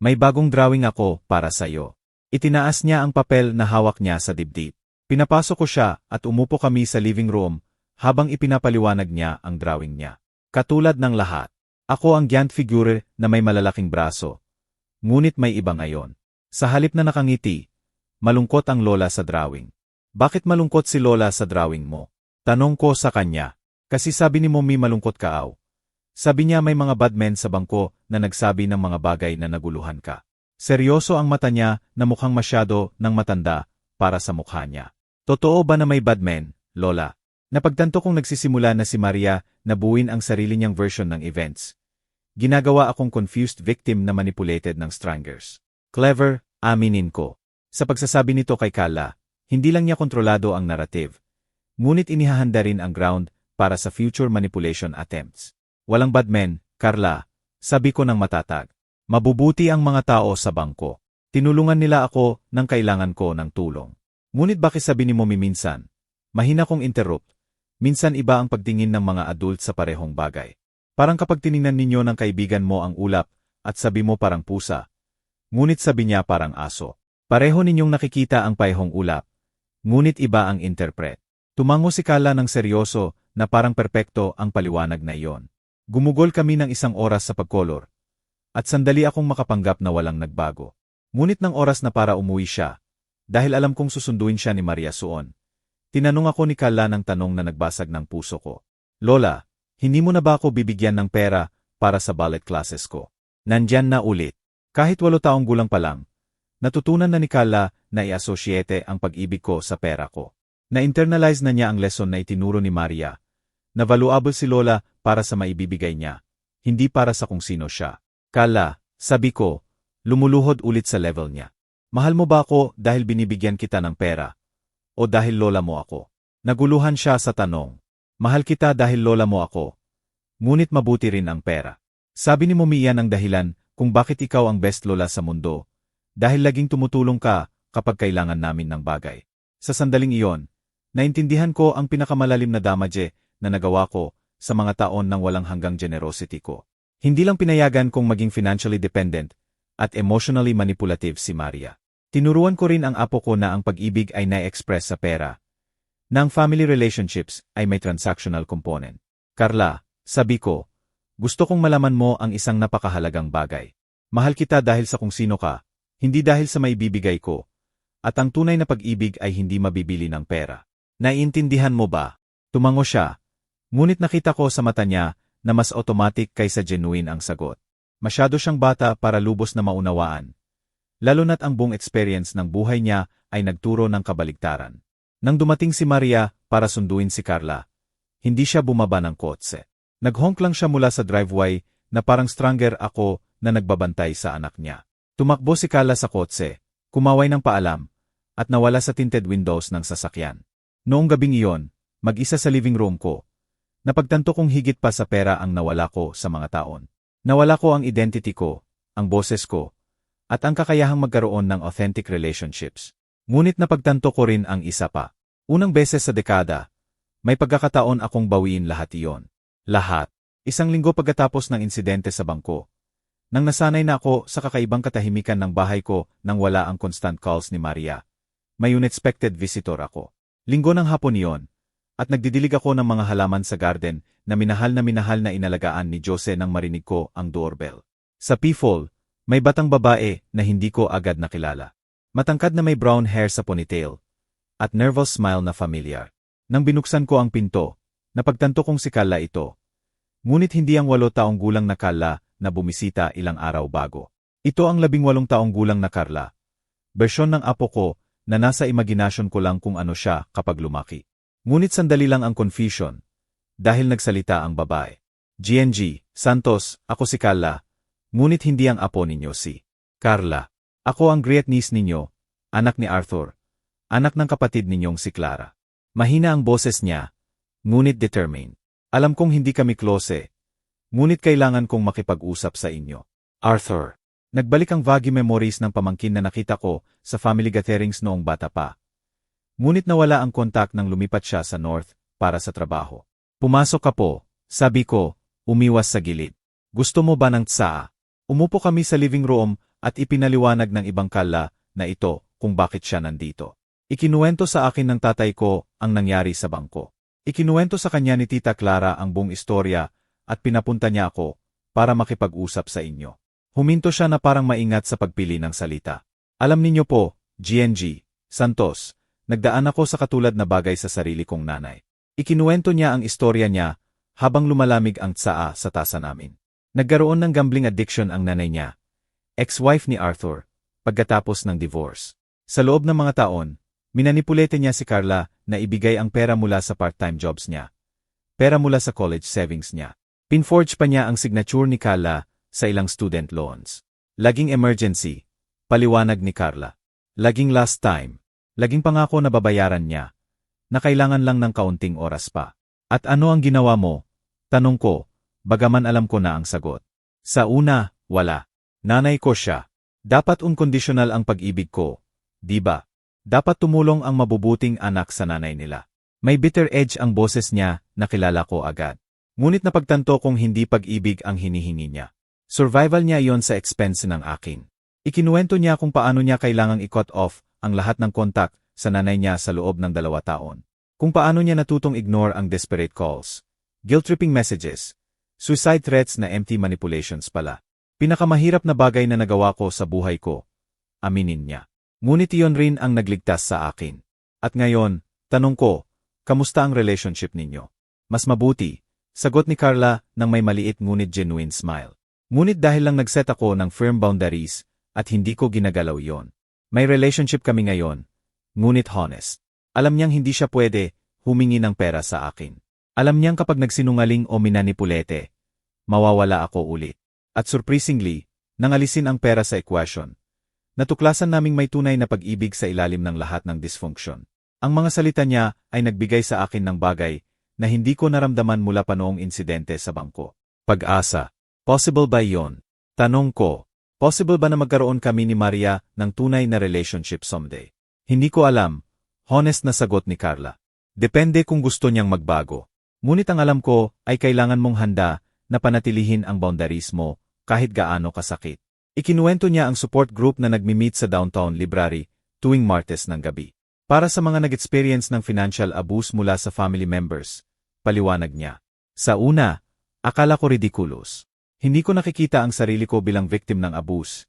S1: May bagong drawing ako para sa'yo. Itinaas niya ang papel na hawak niya sa dibdib. Pinapasok ko siya at umupo kami sa living room habang ipinapaliwanag niya ang drawing niya. Katulad ng lahat, ako ang giant figure na may malalaking braso. Ngunit may iba ngayon. Sa halip na nakangiti, malungkot ang Lola sa drawing. Bakit malungkot si Lola sa drawing mo? Tanong ko sa kanya. Kasi sabi ni Mommy malungkot ka aw. Sabi niya may mga bad men sa bangko na nagsabi ng mga bagay na naguluhan ka. Seryoso ang mata niya na mukhang masyado ng matanda para sa mukha niya. Totoo ba na may bad men, Lola? Napagtanto kong nagsisimula na si Maria na buuin ang sarili niyang version ng events. Ginagawa akong confused victim na manipulated ng strangers. Clever, aminin ko. Sa pagsasabi nito kay Carla, hindi lang niya kontrolado ang narrative. Ngunit inihahanda rin ang ground para sa future manipulation attempts. Walang bad men, Carla, sabi ko ng matatag. Mabubuti ang mga tao sa bangko. Tinulungan nila ako nang kailangan ko ng tulong. Ngunit bakit sabi ni Mommy minsan? Mahina kong interrupt. Minsan iba ang pagtingin ng mga adult sa parehong bagay. Parang kapag tiningnan ninyo ng kaibigan mo ang ulap at sabi mo parang pusa. Ngunit sabi niya parang aso. Pareho ninyong nakikita ang parehong ulap. Ngunit iba ang interpret. Tumango si Carla ng seryoso na parang perpekto ang paliwanag na iyon. Gumugol kami ng 1 oras sa pagkolor. At sandali akong makapanggap na walang nagbago. Ngunit ng oras na para umuwi siya, dahil alam kong susunduin siya ni Maria Suon. Tinanong ako ni Carla ng tanong na nagbasag ng puso ko. Lola, hindi mo na ba ako bibigyan ng pera para sa ballet classes ko? Nandyan na ulit. Kahit 8 taong gulang pa lang, natutunan na ni Carla na i-associate ang pag-ibig ko sa pera ko. Na-internalize na niya ang lesson na itinuro ni Maria, na valuable si Lola para sa maibibigay niya, hindi para sa kung sino siya. Carla, sabi ko, lumuluhod ulit sa level niya. Mahal mo ba ako dahil binibigyan kita ng pera? O dahil lola mo ako? Naguluhan siya sa tanong. Mahal kita dahil lola mo ako. Ngunit mabuti rin ang pera. Sabi ni Mommy yan ang dahilan kung bakit ikaw ang best lola sa mundo. Dahil laging tumutulong ka kapag kailangan namin ng bagay. Sa sandaling iyon, naintindihan ko ang pinakamalalim na damage na nagawa ko sa mga taon ng walang hanggang generosity ko. Hindi lang pinayagan kong maging financially dependent at emotionally manipulative si Maria. Tinuruan ko rin ang apo ko na ang pag-ibig ay na-express sa pera, na ang family relationships ay may transactional component. Carla, sabi ko, gusto kong malaman mo ang isang napakahalagang bagay. Mahal kita dahil sa kung sino ka, hindi dahil sa maibibigay ko. At ang tunay na pag-ibig ay hindi mabibili ng pera. Naiintindihan mo ba? Tumango siya. Ngunit nakita ko sa mata niya na mas automatic kaysa genuine ang sagot. Masyado siyang bata para lubos na maunawaan. Lalo na't ang buong experience ng buhay niya ay nagturo ng kabaligtaran. Nang dumating si Maria para sunduin si Carla, hindi siya bumaba ng kotse. Naghonk lang siya mula sa driveway na parang stranger ako na nagbabantay sa anak niya. Tumakbo si Carla sa kotse, kumaway ng paalam, at nawala sa tinted windows ng sasakyan. Noong gabing iyon, mag-isa sa living room ko, napagtanto kong higit pa sa pera ang nawala ko sa mga taon. Nawala ko ang identity ko, ang boses ko, at ang kakayahang magkaroon ng authentic relationships. Ngunit napagtanto ko rin ang isa pa. Unang beses sa dekada, may pagkakataon akong bawiin lahat iyon. Lahat. Isang linggo pagkatapos ng insidente sa bangko. Nang nasanay na ako sa kakaibang katahimikan ng bahay ko nang wala ang constant calls ni Maria, may unexpected visitor ako. Linggo ng hapon iyon, at nagdidilig ako ng mga halaman sa garden na minahal na inalagaan ni Jose nang marinig ko ang doorbell. Sa peephole, may batang babae na hindi ko agad nakilala. Matangkad na may brown hair sa ponytail, at nervous smile na familiar. Nang binuksan ko ang pinto, napagtanto kong si Carla ito. Ngunit hindi ang 8 taong gulang na Carla na bumisita ilang araw bago. Ito ang 18 taong gulang na Carla. Bersyon ng apo ko na nasa imaginasyon ko lang kung ano siya kapag lumaki. Ngunit sandali lang ang confusion, dahil nagsalita ang babae. GNG, Santos, ako si Carla, ngunit hindi ang apo ninyo si Carla. Ako ang great niece ninyo, anak ni Arthur, anak ng kapatid ninyong si Clara. Mahina ang boses niya, ngunit determined. Alam kong hindi kami close, ngunit kailangan kong makipag-usap sa inyo. Arthur. Nagbalik ang vague memories ng pamangkin na nakita ko sa family gatherings noong bata pa. Ngunit nawala ang kontak nang lumipat siya sa North para sa trabaho. Pumasok ka po, sabi ko, umiwas sa gilid. Gusto mo ba ng tsaa? Umupo kami sa living room at ipinaliwanag ng ibang Carla na ito kung bakit siya nandito. Ikinuwento sa akin ng tatay ko ang nangyari sa bangko. Ikinuwento sa kanya ni Tita Clara ang buong istorya at pinapunta niya ako para makipag-usap sa inyo. Huminto siya na parang maingat sa pagpili ng salita. Alam ninyo po, GNG, Santos, nagdaan ako sa katulad na bagay sa sarili kong nanay. Ikinuwento niya ang istorya niya habang lumalamig ang tsaa sa tasa namin. Nagkaroon ng gambling addiction ang nanay niya, ex-wife ni Arthur, pagkatapos ng divorce. Sa loob ng mga taon, minanipulete niya si Carla na ibigay ang pera mula sa part-time jobs niya, pera mula sa college savings niya. Pinforge pa niya ang signature ni Carla sa ilang student loans. Laging emergency, paliwanag ni Carla. Laging last time, laging pangako na babayaran niya, na kailangan lang ng kaunting oras pa. At ano ang ginawa mo? Tanong ko, bagaman alam ko na ang sagot. Sa una, wala. Nanay ko siya. Dapat unconditional ang pag-ibig ko, di ba? Dapat tumulong ang mabubuting anak sa nanay nila. May bitter edge ang boses niya na kilala ko agad. Ngunit napagtanto kong hindi pag-ibig ang hinihingi niya. Survival niya iyon sa expense ng akin. Ikinuwento niya kung paano niya kailangang i-cut off ang lahat ng kontak sa nanay niya sa loob ng 2 taon. Kung paano niya natutong ignore ang desperate calls, guilt-tripping messages, suicide threats na empty manipulations pala. Pinakamahirap na bagay na nagawa ko sa buhay ko, aminin niya. Ngunit iyon rin ang nagligtas sa akin. At ngayon, tanong ko, kamusta ang relationship ninyo? Mas mabuti, sagot ni Carla nang may maliit ngunit genuine smile. Ngunit dahil lang nagset ako ng firm boundaries at hindi ko ginagalaw iyon. May relationship kami ngayon, ngunit honest. Alam niyang hindi siya pwede humingi ng pera sa akin. Alam niyang kapag nagsinungaling o minanipulete, mawawala ako ulit. At surprisingly, nangalisin ang pera sa equation. Natuklasan naming may tunay na pag-ibig sa ilalim ng lahat ng dysfunction. Ang mga salita niya ay nagbigay sa akin ng bagay na hindi ko naramdaman mula pa noong insidente sa bangko. Pag-asa. Possible ba iyon? Tanong ko. Possible ba na magkaroon kami ni Maria ng tunay na relationship someday? Hindi ko alam, honest na sagot ni Carla. Depende kung gusto niyang magbago. Ngunit ang alam ko ay kailangan mong handa na panatilihin ang boundaries mo kahit gaano kasakit. Ikinuwento niya ang support group na nagmi-meet sa Downtown Library tuwing Martes ng gabi. Para sa mga nag-experience ng financial abuse mula sa family members, paliwanag niya. Sa una, akala ko ridiculous. Hindi ko nakikita ang sarili ko bilang victim ng abuse.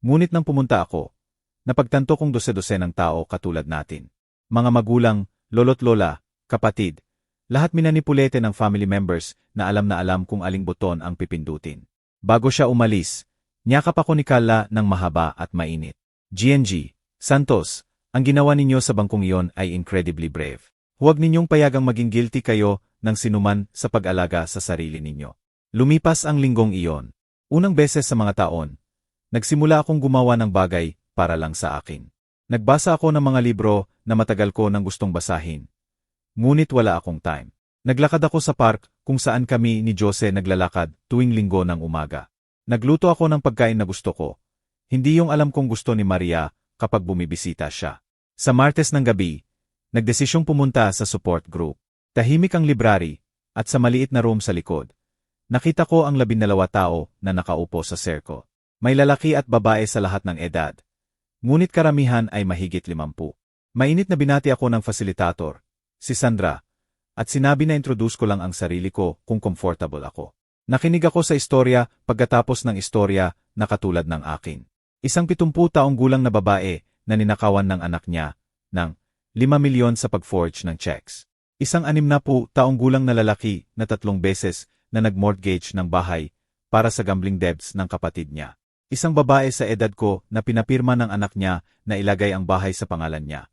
S1: Ngunit nang pumunta ako, napagtanto kong dose-dose ng tao katulad natin. Mga magulang, lolo't lola, kapatid, lahat minanipulete ng family members na alam kung aling buton ang pipindutin. Bago siya umalis, niyakap ako ni Carla ng mahaba at mainit. GNG, Santos, ang ginawa ninyo sa bangkong iyon ay incredibly brave. Huwag ninyong payagang maging guilty kayo ng sinuman sa pag-alaga sa sarili ninyo. Lumipas ang linggong iyon. Unang beses sa mga taon, nagsimula akong gumawa ng bagay para lang sa akin. Nagbasa ako ng mga libro na matagal ko nang gustong basahin. Ngunit wala akong time. Naglakad ako sa park kung saan kami ni Jose naglalakad tuwing linggo ng umaga. Nagluto ako ng pagkain na gusto ko. Hindi yung alam kong gusto ni Maria kapag bumibisita siya. Sa Martes ng gabi, nagdesisyong pumunta sa support group. Tahimik ang library at sa maliit na room sa likod. Nakita ko ang 12 tao na nakaupo sa circle. May lalaki at babae sa lahat ng edad. Ngunit karamihan ay mahigit 50. Mainit na binati ako ng facilitator, si Sandra, at sinabi na introduce ko lang ang sarili ko kung comfortable ako. Nakinig ako sa istorya pagkatapos ng istorya na katulad ng akin. Isang 70 taong gulang na babae na ninakawan ng anak niya ng 5 milyon sa pag-forge ng checks. Isang 60 taong gulang na lalaki na 3 beses na nag-mortgage ng bahay para sa gambling debts ng kapatid niya. Isang babae sa edad ko na pinapirma ng anak niya na ilagay ang bahay sa pangalan niya.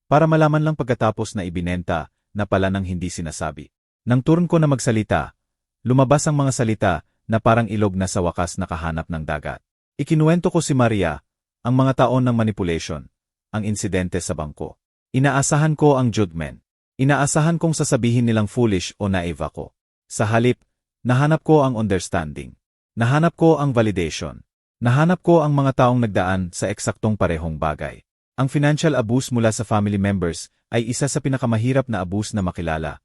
S1: Para malaman lang pagkatapos na ibinenta na pala nang hindi sinasabi. Nang turn ko na magsalita, lumabas ang mga salita na parang ilog na sa wakas nakahanap ng dagat. Ikinuwento ko si Maria, ang mga taon ng manipulation, ang insidente sa bangko. Inaasahan ko ang judgment. Inaasahan kong sasabihin nilang foolish o naive ako. Sa halip, nahanap ko ang understanding. Nahanap ko ang validation. Nahanap ko ang mga taong nagdaan sa eksaktong parehong bagay. Ang financial abuse mula sa family members ay isa sa pinakamahirap na abuse na makilala.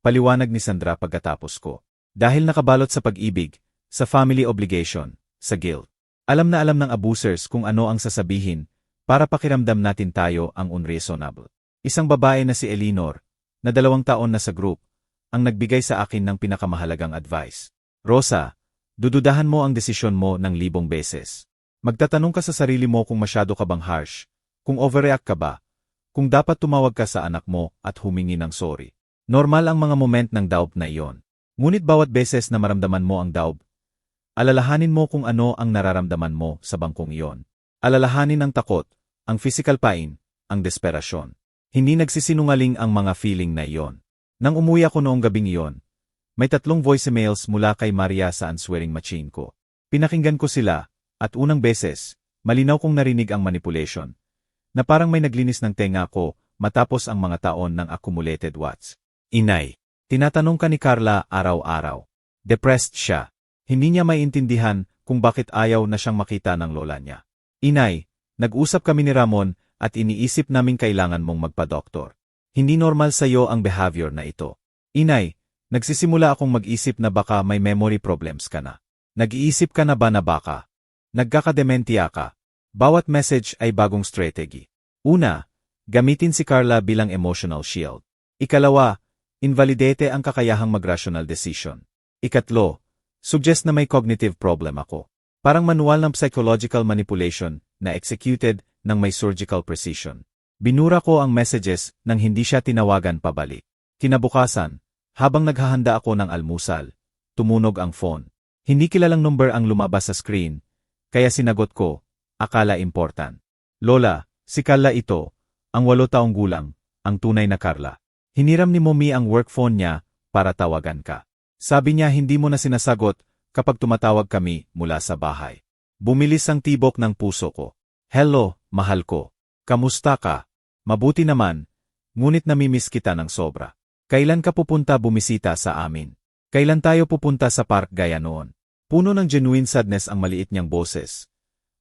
S1: Paliwanag ni Sandra pagkatapos ko. Dahil nakabalot sa pag-ibig, sa family obligation, sa guilt. Alam na alam ng abusers kung ano ang sasabihin para pakiramdam natin tayo ang unreasonable. Isang babae na si Eleanor, na 2 taon na sa group, ang nagbigay sa akin ng pinakamahalagang advice. Rosa, dududahan mo ang desisyon mo ng 1000 beses. Magtatanong ka sa sarili mo kung masyado ka bang harsh, kung overreact ka ba, kung dapat tumawag ka sa anak mo at humingi ng sorry. Normal ang mga moment ng doubt na iyon. Ngunit bawat beses na maramdaman mo ang doubt, alalahanin mo kung ano ang nararamdaman mo sa bangkong iyon. Alalahanin ang takot, ang physical pain, ang desperasyon. Hindi nagsisinungaling ang mga feeling na iyon. Nang umuwi ako noong gabing iyon, may 3 voicemails mula kay Maria sa answering machine ko. Pinakinggan ko sila, at unang beses, malinaw kong narinig ang manipulation, na parang may naglinis ng tenga ko matapos ang mga taon ng accumulated watts. Inay, tinatanong ka ni Carla araw-araw. Depressed siya. Hindi niya maintindihan kung bakit ayaw na siyang makita ng lola niya. Inay, nag-usap kami ni Ramon at iniisip naming kailangan mong magpa-doktor. Hindi normal sa iyo ang behavior na ito. Inay, nagsisimula akong mag-isip na baka may memory problems ka na. Nag-iisip ka na ba na baka nagkakadementia ka? Bawat message ay bagong strategy. Una, gamitin si Carla bilang emotional shield. Ikalawa, invalidate ang kakayahang mag-rational decision. Ikatlo, suggest na may cognitive problem ako. Parang manual ng psychological manipulation na executed ng may surgical precision. Binura ko ang messages nang hindi siya tinawagan pabalik. Kinabukasan, habang naghahanda ako ng almusal, tumunog ang phone. Hindi kilalang number ang lumabas sa screen, kaya sinagot ko, akala important. Lola, si Carla ito, ang 8 taong gulang, ang tunay na Carla. Hiniram ni Mommy ang work phone niya para tawagan ka. Sabi niya hindi mo na sinasagot kapag tumatawag kami mula sa bahay. Bumilis ang tibok ng puso ko. Hello, mahal ko. Kamusta ka? Mabuti naman, ngunit namimiss kita ng sobra. Kailan ka pupunta bumisita sa amin? Kailan tayo pupunta sa park gaya noon? Puno ng genuine sadness ang maliit niyang boses,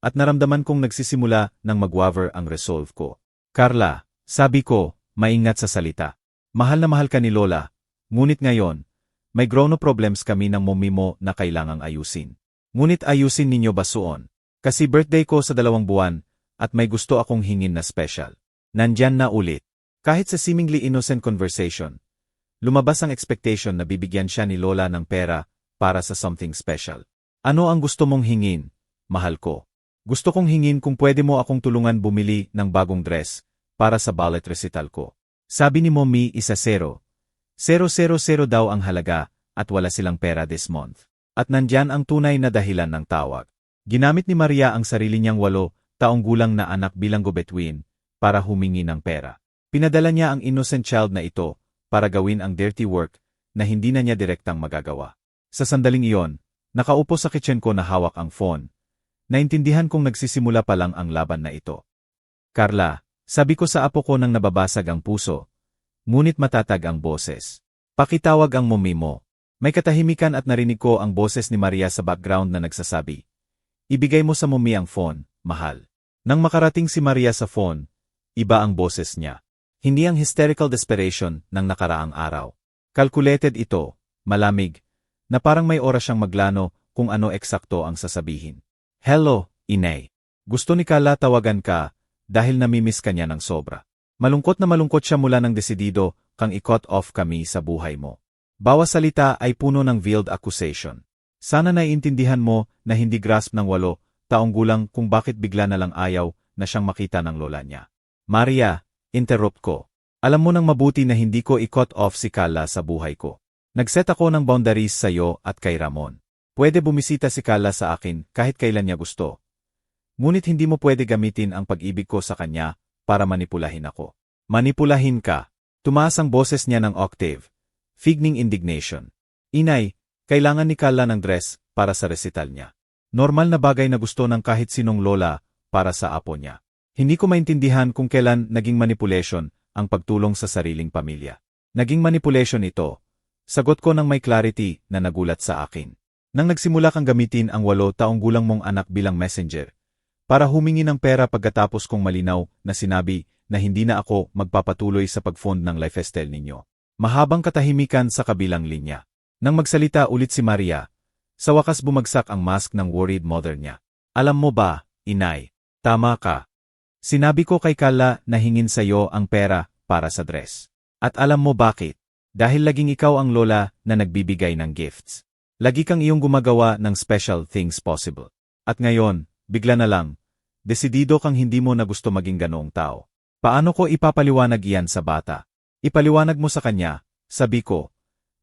S1: at naramdaman kong nagsisimula ng mag-waver ang resolve ko. Carla, sabi ko, maingat sa salita. Mahal na mahal ka ni Lola, ngunit ngayon, may grown problems kami ng mommy mo na kailangang ayusin. Ngunit ayusin ninyo basuon. Kasi birthday ko sa 2 buwan, at may gusto akong hingin na special. Nandyan na ulit. Kahit sa seemingly innocent conversation, lumabas ang expectation na bibigyan siya ni Lola ng pera para sa something special. Ano ang gusto mong hingin, mahal ko? Gusto kong hingin kung pwede mo akong tulungan bumili ng bagong dress para sa ballet recital ko. Sabi ni Mommy 1-0. 000 daw ang halaga at wala silang pera this month. At nandyan ang tunay na dahilan ng tawag. Ginamit ni Maria ang sarili niyang 8 taong gulang na anak bilang go-between para humingi ng pera. Pinadala niya ang innocent child na ito para gawin ang dirty work na hindi na niya direktang magagawa. Sa sandaling iyon, nakaupo sa kitchen ko na hawak ang phone. Naintindihan kong nagsisimula pa lang ang laban na ito. Carla, sabi ko sa apo ko nang nababasag ang puso, ngunit matatag ang boses. Pakitawag ang mommy mo. May katahimikan at narinig ko ang boses ni Maria sa background na nagsasabi, ibigay mo sa mommy ang phone, mahal. Nang makarating si Maria sa phone, iba ang boses niya. Hindi ang hysterical desperation ng nakaraang araw. Calculated ito, malamig, na parang may oras siyang maglano kung ano eksakto ang sasabihin. Hello, Inay. Gusto ni Carla tawagan ka dahil namimiss ka niya ng sobra. Malungkot na malungkot siya mula ng desidido kang i-cut off kami sa buhay mo. Bawas salita ay puno ng veiled accusation. Sana naiintindihan mo na hindi grasp ng 8 taong gulang kung bakit bigla na lang ayaw na siyang makita ng lola niya. Maria, interrupt ko. Alam mo nang mabuti na hindi ko i-cut off si Carla sa buhay ko. Nagset ako ng boundaries sa iyo at kay Ramon. Pwede bumisita si Carla sa akin kahit kailan niya gusto. Ngunit hindi mo pwede gamitin ang pag-ibig ko sa kanya para manipulahin ako. Manipulahin ka. Tumaas ang boses niya ng octave. Figning indignation. Inay, kailangan ni Carla ng dress para sa recital niya. Normal na bagay na gusto ng kahit sinong lola para sa apo niya. Hindi ko maintindihan kung kailan naging manipulation ang pagtulong sa sariling pamilya. Naging manipulation ito. Sagot ko ng may clarity na nagulat sa akin. Nang nagsimula kang gamitin ang 8 taong gulang mong anak bilang messenger, para humingi ng pera pagkatapos kong malinaw na sinabi na hindi na ako magpapatuloy sa pag-fund ng lifestyle ninyo. Mahabang katahimikan sa kabilang linya. Nang magsalita ulit si Maria, sa wakas bumagsak ang mask ng worried mother niya. Alam mo ba, Inay, tama ka. Sinabi ko kay Carla na hingin sa iyo ang pera para sa dress. At alam mo bakit? Dahil laging ikaw ang lola na nagbibigay ng gifts. Lagi kang iyong gumagawa ng special things possible. At ngayon, bigla na lang, desidido kang hindi mo na gusto maging ganoong tao. Paano ko ipapaliwanag iyan sa bata? Ipaliwanag mo sa kanya, sabi ko,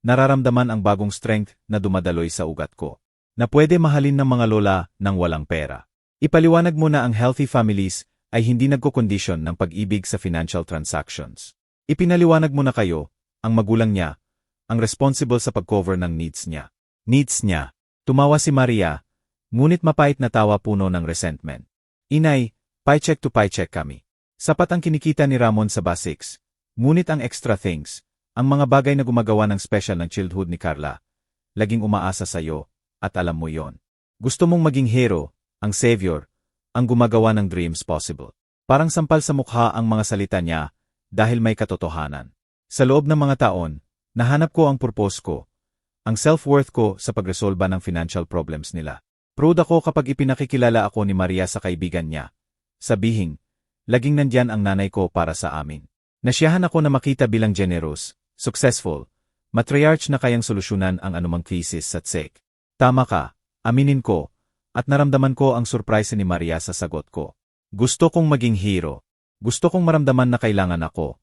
S1: nararamdaman ang bagong strength na dumadaloy sa ugat ko. Na pwede mahalin ng mga lola ng walang pera. Ipaliwanag mo na ang healthy families ay hindi nagkokondisyon ng pag-ibig sa financial transactions. Ipinaliwanag mo na kayo, ang magulang niya, ang responsible sa pag-cover ng needs niya. Needs niya. Tumawa si Maria, ngunit mapait na tawa puno ng resentment. Inay, paycheck to paycheck kami. Sapat ang kinikita ni Ramon sa basics, ngunit ang extra things, ang mga bagay na gumagawa ng special ng childhood ni Carla, laging umaasa sa iyo, at alam mo yon. Gusto mong maging hero, ang savior, ang gumagawa ng dreams possible. Parang sampal sa mukha ang mga salita niya, dahil may katotohanan. Sa loob ng mga taon, nahanap ko ang purpose ko, ang self-worth ko sa pagresolba ng financial problems nila. Proud ako kapag ipinakikilala ako ni Maria sa kaibigan niya. Sabihing, laging nandyan ang nanay ko para sa amin. Nasiyahan ako na makita bilang generous, successful, matriarch na kayang solusyonan ang anumang krisis at sake. Tama ka, aminin ko, at naramdaman ko ang surprise ni Maria sa sagot ko. Gusto kong maging hero. Gusto kong maramdaman na kailangan ako,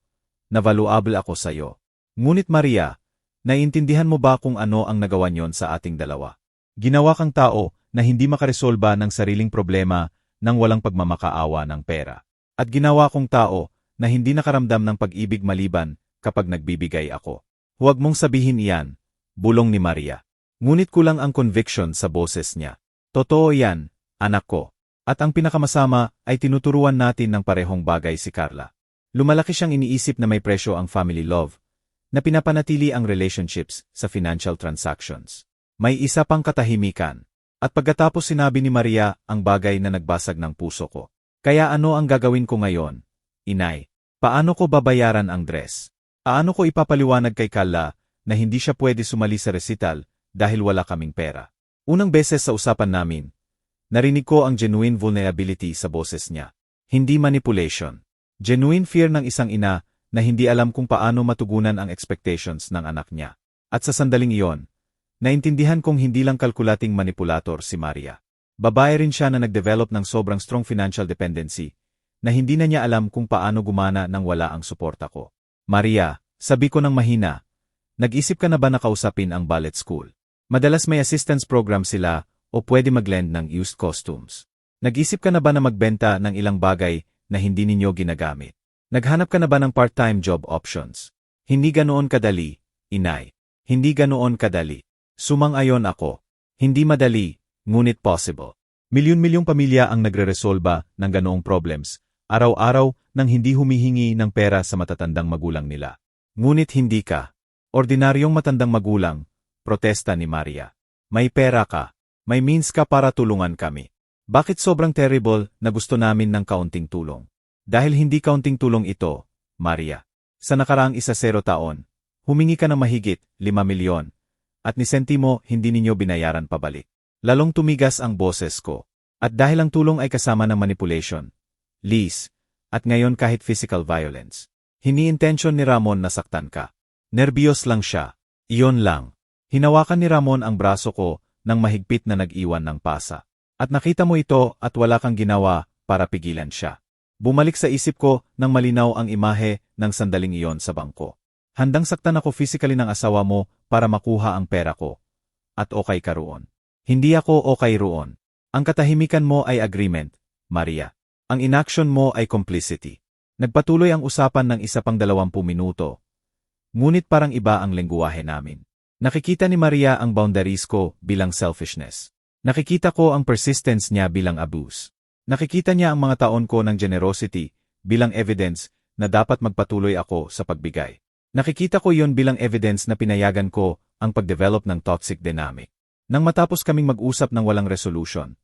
S1: na valuable ako sa iyo. Ngunit Maria, naiintindihan mo ba kung ano ang nagawa niyon sa ating dalawa? Ginawa kang tao na hindi makaresolba ng sariling problema nang walang pagmamakaawa ng pera. At ginawa kong tao na hindi nakaramdam ng pag-ibig maliban kapag nagbibigay ako. Huwag mong sabihin iyan, bulong ni Maria. Ngunit kulang ang conviction sa boses niya. Totoo yan, anak ko. At ang pinakamasama ay tinuturuan natin ng parehong bagay si Carla. Lumalaki siyang iniisip na may presyo ang family love, na pinapanatili ang relationships sa financial transactions. May isa pang katahimikan. At pagkatapos sinabi ni Maria ang bagay na nagbasag ng puso ko. Kaya ano ang gagawin ko ngayon? Inay, paano ko babayaran ang dress? Paano ko ipapaliwanag kay Carla na hindi siya pwede sumali sa recital dahil wala kaming pera? Unang beses sa usapan namin, narinig ko ang genuine vulnerability sa boses niya. Hindi manipulation. Genuine fear ng isang ina na hindi alam kung paano matugunan ang expectations ng anak niya. At sa sandaling iyon, naintindihan kong hindi lang kalkulating manipulator si Maria. Babae rin siya na nag-develop ng sobrang strong financial dependency na hindi na niya alam kung paano gumana nang wala ang suporta ko. Maria, sabi ko ng mahina, nag-isip ka na ba na kausapin ang ballet school? Madalas may assistance program sila o pwede mag-lend ng used costumes. Nag-isip ka na ba na magbenta ng ilang bagay na hindi ninyo ginagamit? Naghanap ka na ba ng part-time job options? Hindi ganoon kadali, inay. Hindi ganoon kadali. Sumang-ayon ako. Hindi madali, ngunit possible. Milyon-milyong pamilya ang nagre-resolba ng ganoong problems, araw-araw nang hindi humihingi ng pera sa matatandang magulang nila. Ngunit hindi ka. Ordinaryong matandang magulang, protesta ni Maria. May pera ka. May means ka para tulungan kami. Bakit sobrang terrible na gusto namin ng kaunting tulong? Dahil hindi kaunting tulong ito, Maria. Sa nakaraang 10 taon, humingi ka ng mahigit 5 milyon. At ni sentimo hindi ninyo binayaran pabalik. Lalong tumigas ang boses ko. At dahil ang tulong ay kasama ng manipulation, lease, at ngayon kahit physical violence. Hini-intention ni Ramon na saktan ka. Nerbiyos lang siya. Iyon lang. Hinawakan ni Ramon ang braso ko nang mahigpit na nag-iwan ng pasa. At nakita mo ito at wala kang ginawa para pigilan siya. Bumalik sa isip ko nang malinaw ang imahe ng sandaling iyon sa bangko. Handang saktan ako physically ng asawa mo para makuha ang pera ko. At okay ka roon. Hindi ako okay roon. Ang katahimikan mo ay agreement, Maria. Ang inaction mo ay complicity. Nagpatuloy ang usapan ng 1 pang 20 minuto. Ngunit parang iba ang lengguwahe namin. Nakikita ni Maria ang boundaries ko bilang selfishness. Nakikita ko ang persistence niya bilang abuse. Nakikita niya ang mga taon ko ng generosity bilang evidence na dapat magpatuloy ako sa pagbigay. Nakikita ko iyon bilang evidence na pinayagan ko ang pagdevelop ng toxic dynamic. Nang matapos kaming mag-usap ng walang resolution,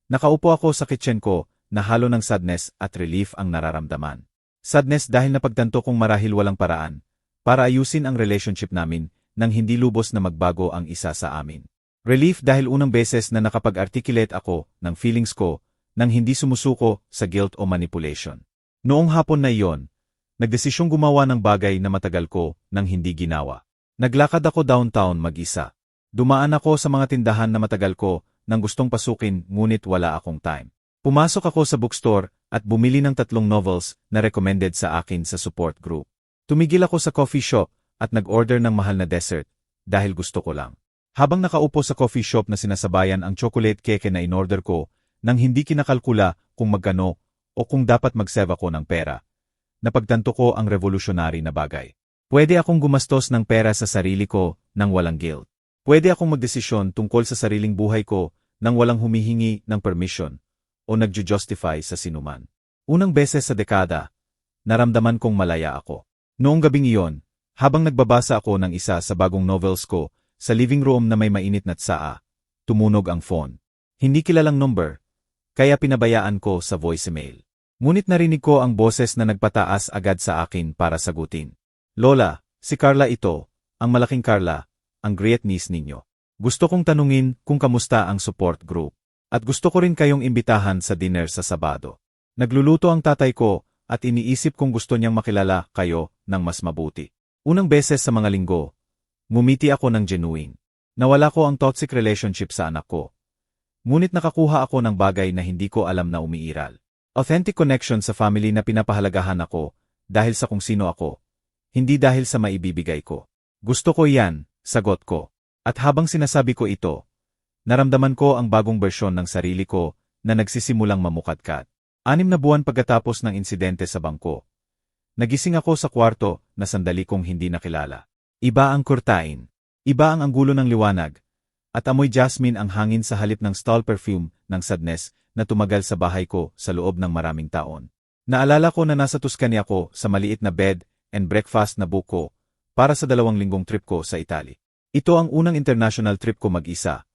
S1: nakaupo ako sa kitchen ko na halo ng sadness at relief ang nararamdaman. Sadness dahil napagtanto kong marahil walang paraan para ayusin ang relationship namin nang hindi lubos na magbago ang isa sa amin. Relief dahil unang beses na nakapag-articulate ako ng feelings ko nang hindi sumusuko sa guilt o manipulation. Noong hapon na iyon, nagdesisyong gumawa ng bagay na matagal ko nang hindi ginawa. Naglakad ako downtown mag-isa. Dumaan ako sa mga tindahan na matagal ko nang gustong pasukin ngunit wala akong time. Pumasok ako sa bookstore at bumili ng 3 novels na recommended sa akin sa support group. Tumigil ako sa coffee shop at nag-order ng mahal na dessert dahil gusto ko lang. Habang nakaupo sa coffee shop na sinasabayan ang chocolate cake na in-order ko nang hindi kinakalkula kung magkano o kung dapat mag-save ako ng pera. Napagtanto ko ang revolutionary na bagay. Pwede akong gumastos ng pera sa sarili ko nang walang guilt. Pwede akong magdesisyon tungkol sa sariling buhay ko nang walang humihingi ng permission o nagju-justify sa sinuman. Unang beses sa dekada, naramdaman kong malaya ako. Noong gabing iyon, habang nagbabasa ako ng isa sa bagong novels ko sa living room na may mainit na tsaa, tumunog ang phone. Hindi kilalang number, kaya pinabayaan ko sa voicemail. Ngunit narinig ko ang boses na nagpataas agad sa akin para sagutin. Lola, si Carla ito, ang malaking Carla, ang great niece ninyo. Gusto kong tanungin kung kamusta ang support group. At gusto ko rin kayong imbitahan sa dinner sa Sabado. Nagluluto ang tatay ko at iniisip kong gusto niyang makilala kayo ng mas mabuti. Unang beses sa mga linggo, ngumiti ako ng genuine. Nawala ko ang toxic relationship sa anak ko. Ngunit nakakuha ako ng bagay na hindi ko alam na umiiral. Authentic connection sa family na pinapahalagahan ako dahil sa kung sino ako, hindi dahil sa maibibigay ko. Gusto ko yan, sagot ko. At habang sinasabi ko ito, naramdaman ko ang bagong bersyon ng sarili ko na nagsisimulang mamukadkad. 6 na buwan pagkatapos ng insidente sa bangko. Nagising ako sa kwarto na sandali kong hindi nakilala. Iba ang kurtain. Iba ang anggulo ng liwanag. At amoy jasmine ang hangin sa halip ng stall perfume ng sadness na tumagal sa bahay ko sa loob ng maraming taon. Naalala ko na nasa Tuscany ako sa maliit na bed and breakfast na buko para sa 2 linggong trip ko sa Italy. Ito ang unang international trip ko mag-isa.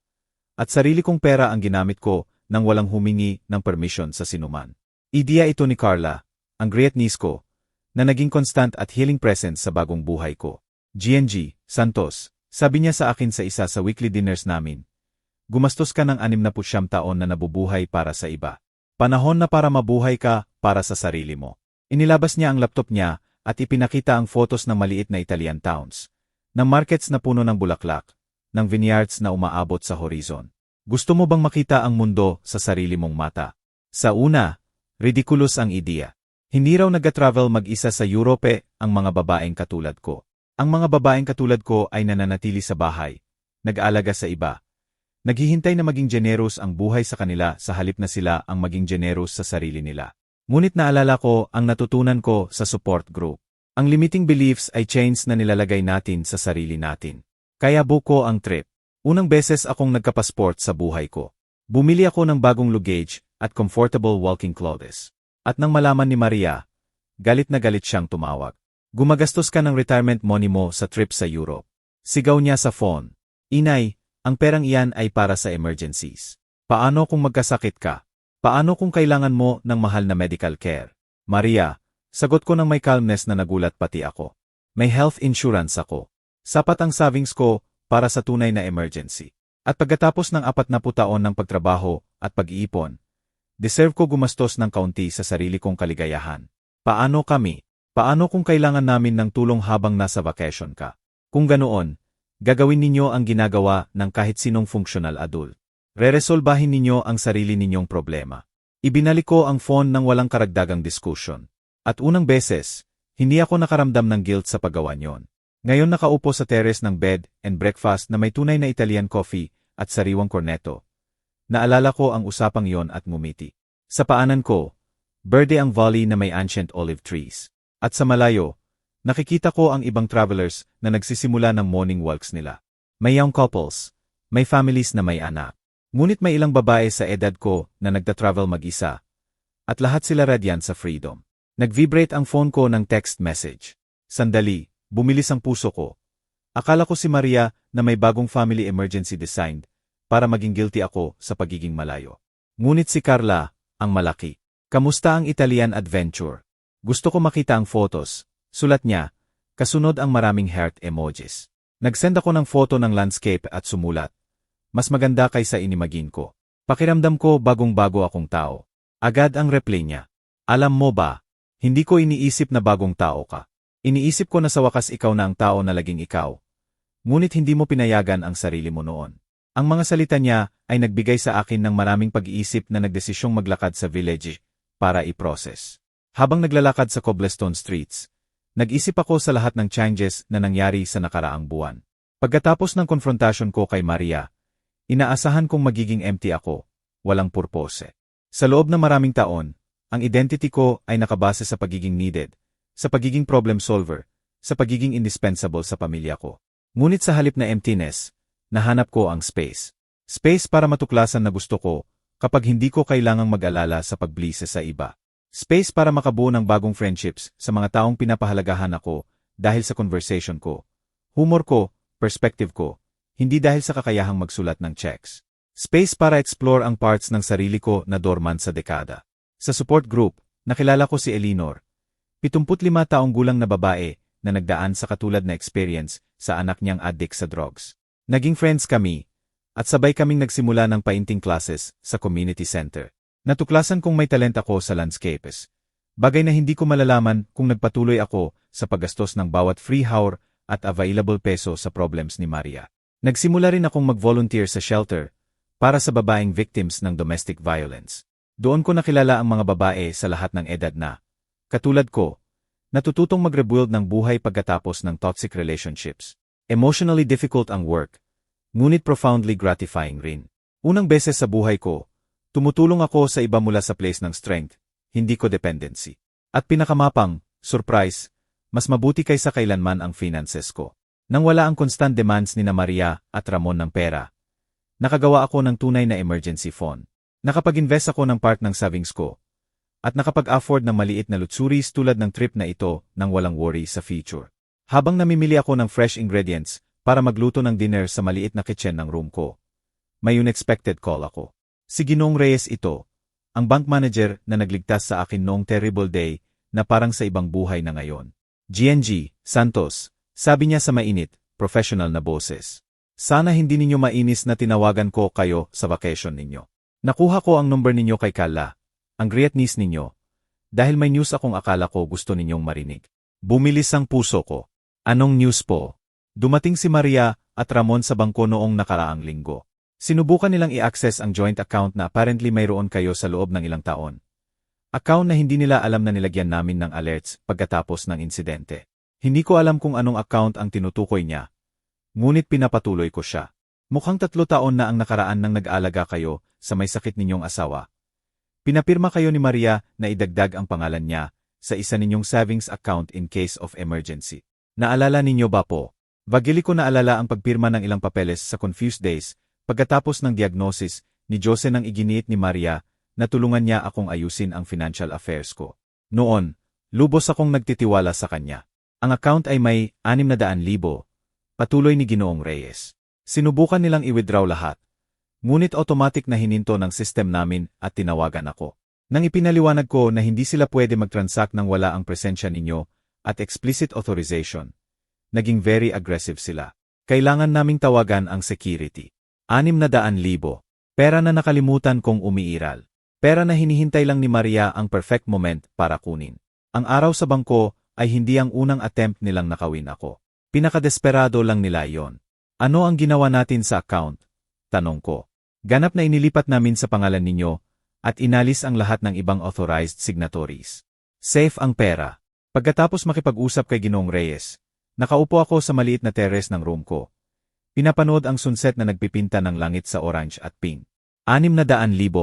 S1: At sarili kong pera ang ginamit ko nang walang humingi ng permission sa sinuman. Ideya ito ni Carla, ang great niece ko, na naging constant at healing presence sa bagong buhay ko. GNG, Santos, sabi niya sa akin sa isa sa weekly dinners namin, gumastos ka ng 69 taon na nabubuhay para sa iba. Panahon na para mabuhay ka para sa sarili mo. Inilabas niya ang laptop niya at ipinakita ang photos ng maliit na Italian towns, ng markets na puno ng bulaklak, ng vineyards na umaabot sa horizon. Gusto mo bang makita ang mundo sa sarili mong mata? Sa una, ridiculous ang ideya. Hindi raw nag-travel mag-isa sa Europe ang mga babaeng katulad ko. Ang mga babaeng katulad ko ay nananatili sa bahay, nag-aalaga sa iba. Naghihintay na maging generous ang buhay sa kanila sa halip na sila ang maging generous sa sarili nila. Ngunit naalala ko ang natutunan ko sa support group. Ang limiting beliefs ay chains na nilalagay natin sa sarili natin. Kaya buko ang trip. Unang beses akong nagkapasport sa buhay ko. Bumili ako ng bagong luggage at comfortable walking clothes. At nang malaman ni Maria, galit na galit siyang tumawag. Gumagastos ka ng retirement money mo sa trip sa Europe. Sigaw niya sa phone. Inay, ang perang iyan ay para sa emergencies. Paano kung magkasakit ka? Paano kung kailangan mo ng mahal na medical care? Maria, sagot ko ng may calmness na nagulat pati ako. May health insurance ako. Sapat ang savings ko para sa tunay na emergency. At pagkatapos ng 40 taon ng pagtrabaho at pag-iipon, deserve ko gumastos ng kaunti sa sarili kong kaligayahan. Paano kami? Paano kung kailangan namin ng tulong habang nasa vacation ka? Kung ganoon, gagawin ninyo ang ginagawa ng kahit sinong functional adult. Reresolbahin ninyo ang sarili ninyong problema. Ibinalik ko ang phone ng walang karagdagang diskusyon. At unang beses, hindi ako nakaramdam ng guilt sa paggawa niyon. Ngayon nakaupo sa terrace ng bed and breakfast na may tunay na Italian coffee at sariwang cornetto. Naalala ko ang usapang yon at ngumiti. Sa paanan ko, berde ang valley na may ancient olive trees. At sa malayo, nakikita ko ang ibang travelers na nagsisimula ng morning walks nila. May young couples, may families na may anak. Ngunit may ilang babae sa edad ko na nagta-travel mag-isa. At lahat sila radiant sa freedom. Nag-vibrate ang phone ko ng text message. Sandali, bumilis ang puso ko. Akala ko si Maria na may bagong family emergency designed para maging guilty ako sa pagiging malayo. Ngunit si Carla, ang malaki. Kamusta ang Italian adventure? Gusto ko makita ang photos. Sulat niya, kasunod ang maraming heart emojis. Nag-send ako ng photo ng landscape at sumulat. Mas maganda kaysa inimagine ko. Pakiramdam ko bagong-bago akong tao. Agad ang reply niya. Alam mo ba, hindi ko iniisip na bagong tao ka. Iniisip ko na sa wakas ikaw na ang tao na laging ikaw. Ngunit hindi mo pinayagan ang sarili mo noon. Ang mga salita niya ay nagbigay sa akin ng maraming pag-iisip na nagdesisyong maglakad sa village para i-process. Habang naglalakad sa cobblestone streets, nag-isip ako sa lahat ng changes na nangyari sa nakaraang buwan. Pagkatapos ng konfrontasyon ko kay Maria, inaasahan kong magiging empty ako, walang purpose. Sa loob ng maraming taon, ang identity ko ay nakabase sa pagiging needed, sa pagiging problem solver, sa pagiging indispensable sa pamilya ko. Ngunit sa halip na emptiness, nahanap ko ang space. Space para matuklasan na gusto ko kapag hindi ko kailangang mag-alala sa pagblise sa iba. Space para makabuo ng bagong friendships sa mga taong pinapahalagahan ako dahil sa conversation ko, humor ko, perspective ko, hindi dahil sa kakayahang magsulat ng checks. Space para explore ang parts ng sarili ko na dormant sa dekada. Sa support group, nakilala ko si Eleanor, 75 taong gulang na babae na nagdaan sa katulad na experience sa anak niyang addict sa drugs. Naging friends kami, at sabay kaming nagsimula ng painting classes sa community center. Natuklasan kong may talent ako sa landscapes. Bagay na hindi ko malalaman kung nagpatuloy ako sa paggastos ng bawat free hour at available peso sa problems ni Maria. Nagsimula rin akong mag-volunteer sa shelter para sa babaeng victims ng domestic violence. Doon ko nakilala ang mga babae sa lahat ng edad na, katulad ko, natututong mag-rebuild ng buhay pagkatapos ng toxic relationships. Emotionally difficult ang work, ngunit profoundly gratifying rin. Unang beses sa buhay ko, tumutulong ako sa iba mula sa place ng strength, hindi ko dependency. At pinakamapang, surprise, mas mabuti kaysa kailanman ang finances ko. Nang wala ang constant demands ni na Maria at Ramon ng pera, nakagawa ako ng tunay na emergency fund. Nakapag-invest ako ng part ng savings ko, at nakapag-afford ng maliit na luxuries tulad ng trip na ito nang walang worry sa future. Habang namimili ako ng fresh ingredients para magluto ng dinner sa maliit na kitchen ng room ko, may unexpected call ako. Si Ginoong Reyes ito, ang bank manager na nagligtas sa akin noong terrible day na parang sa ibang buhay na ngayon. GNG, Santos, sabi niya sa mainit, professional na boses. Sana hindi ninyo mainis na tinawagan ko kayo sa vacation ninyo. Nakuha ko ang number ninyo kay Carla, ang great niece ninyo, dahil may news akong akala ko gusto ninyong marinig. Bumilis ang puso ko. Anong news po? Dumating si Maria at Ramon sa bangko noong nakaraang linggo. Sinubukan nilang i-access ang joint account na apparently mayroon kayo sa loob ng ilang taon. Account na hindi nila alam na nilagyan namin ng alerts pagkatapos ng insidente. Hindi ko alam kung anong account ang tinutukoy niya. Ngunit pinapatuloy ko siya. Mukhang 3 taon na ang nakaraan nang nag-aalaga kayo sa may sakit ninyong asawa. Pinapirma kayo ni Maria na idagdag ang pangalan niya sa isa ninyong savings account in case of emergency. Naalala ninyo ba po? Vagili ko naalala ang pagpirma ng ilang papeles sa confused days pagkatapos ng diagnosis ni Jose nang iginiit ni Maria na tulungan niya akong ayusin ang financial affairs ko. Noon, lubos akong nagtitiwala sa kanya. Ang account ay may 600,000, patuloy ni Ginoong Reyes. Sinubukan nilang i-withdraw lahat. Ngunit automatic na hininto ng system namin at tinawagan ako. Nang ipinaliwanag ko na hindi sila pwede mag-transact nang wala ang presensya ninyo at explicit authorization, naging very aggressive sila. Kailangan naming tawagan ang security. 600,000. Pera na nakalimutan kong umiiral. Pera na hinihintay lang ni Maria ang perfect moment para kunin. Ang araw sa bangko ay hindi ang unang attempt nilang nakawin ako. Pinakadesperado lang nila iyon. Ano ang ginawa natin sa account? Tanong ko. Ganap na inilipat namin sa pangalan ninyo at inalis ang lahat ng ibang authorized signatories. Safe ang pera. Pagkatapos makipag-usap kay Ginoong Reyes, nakaupo ako sa maliit na terrace ng room ko. Pinapanood ang sunset na nagpipinta ng langit sa orange at pink. 600,000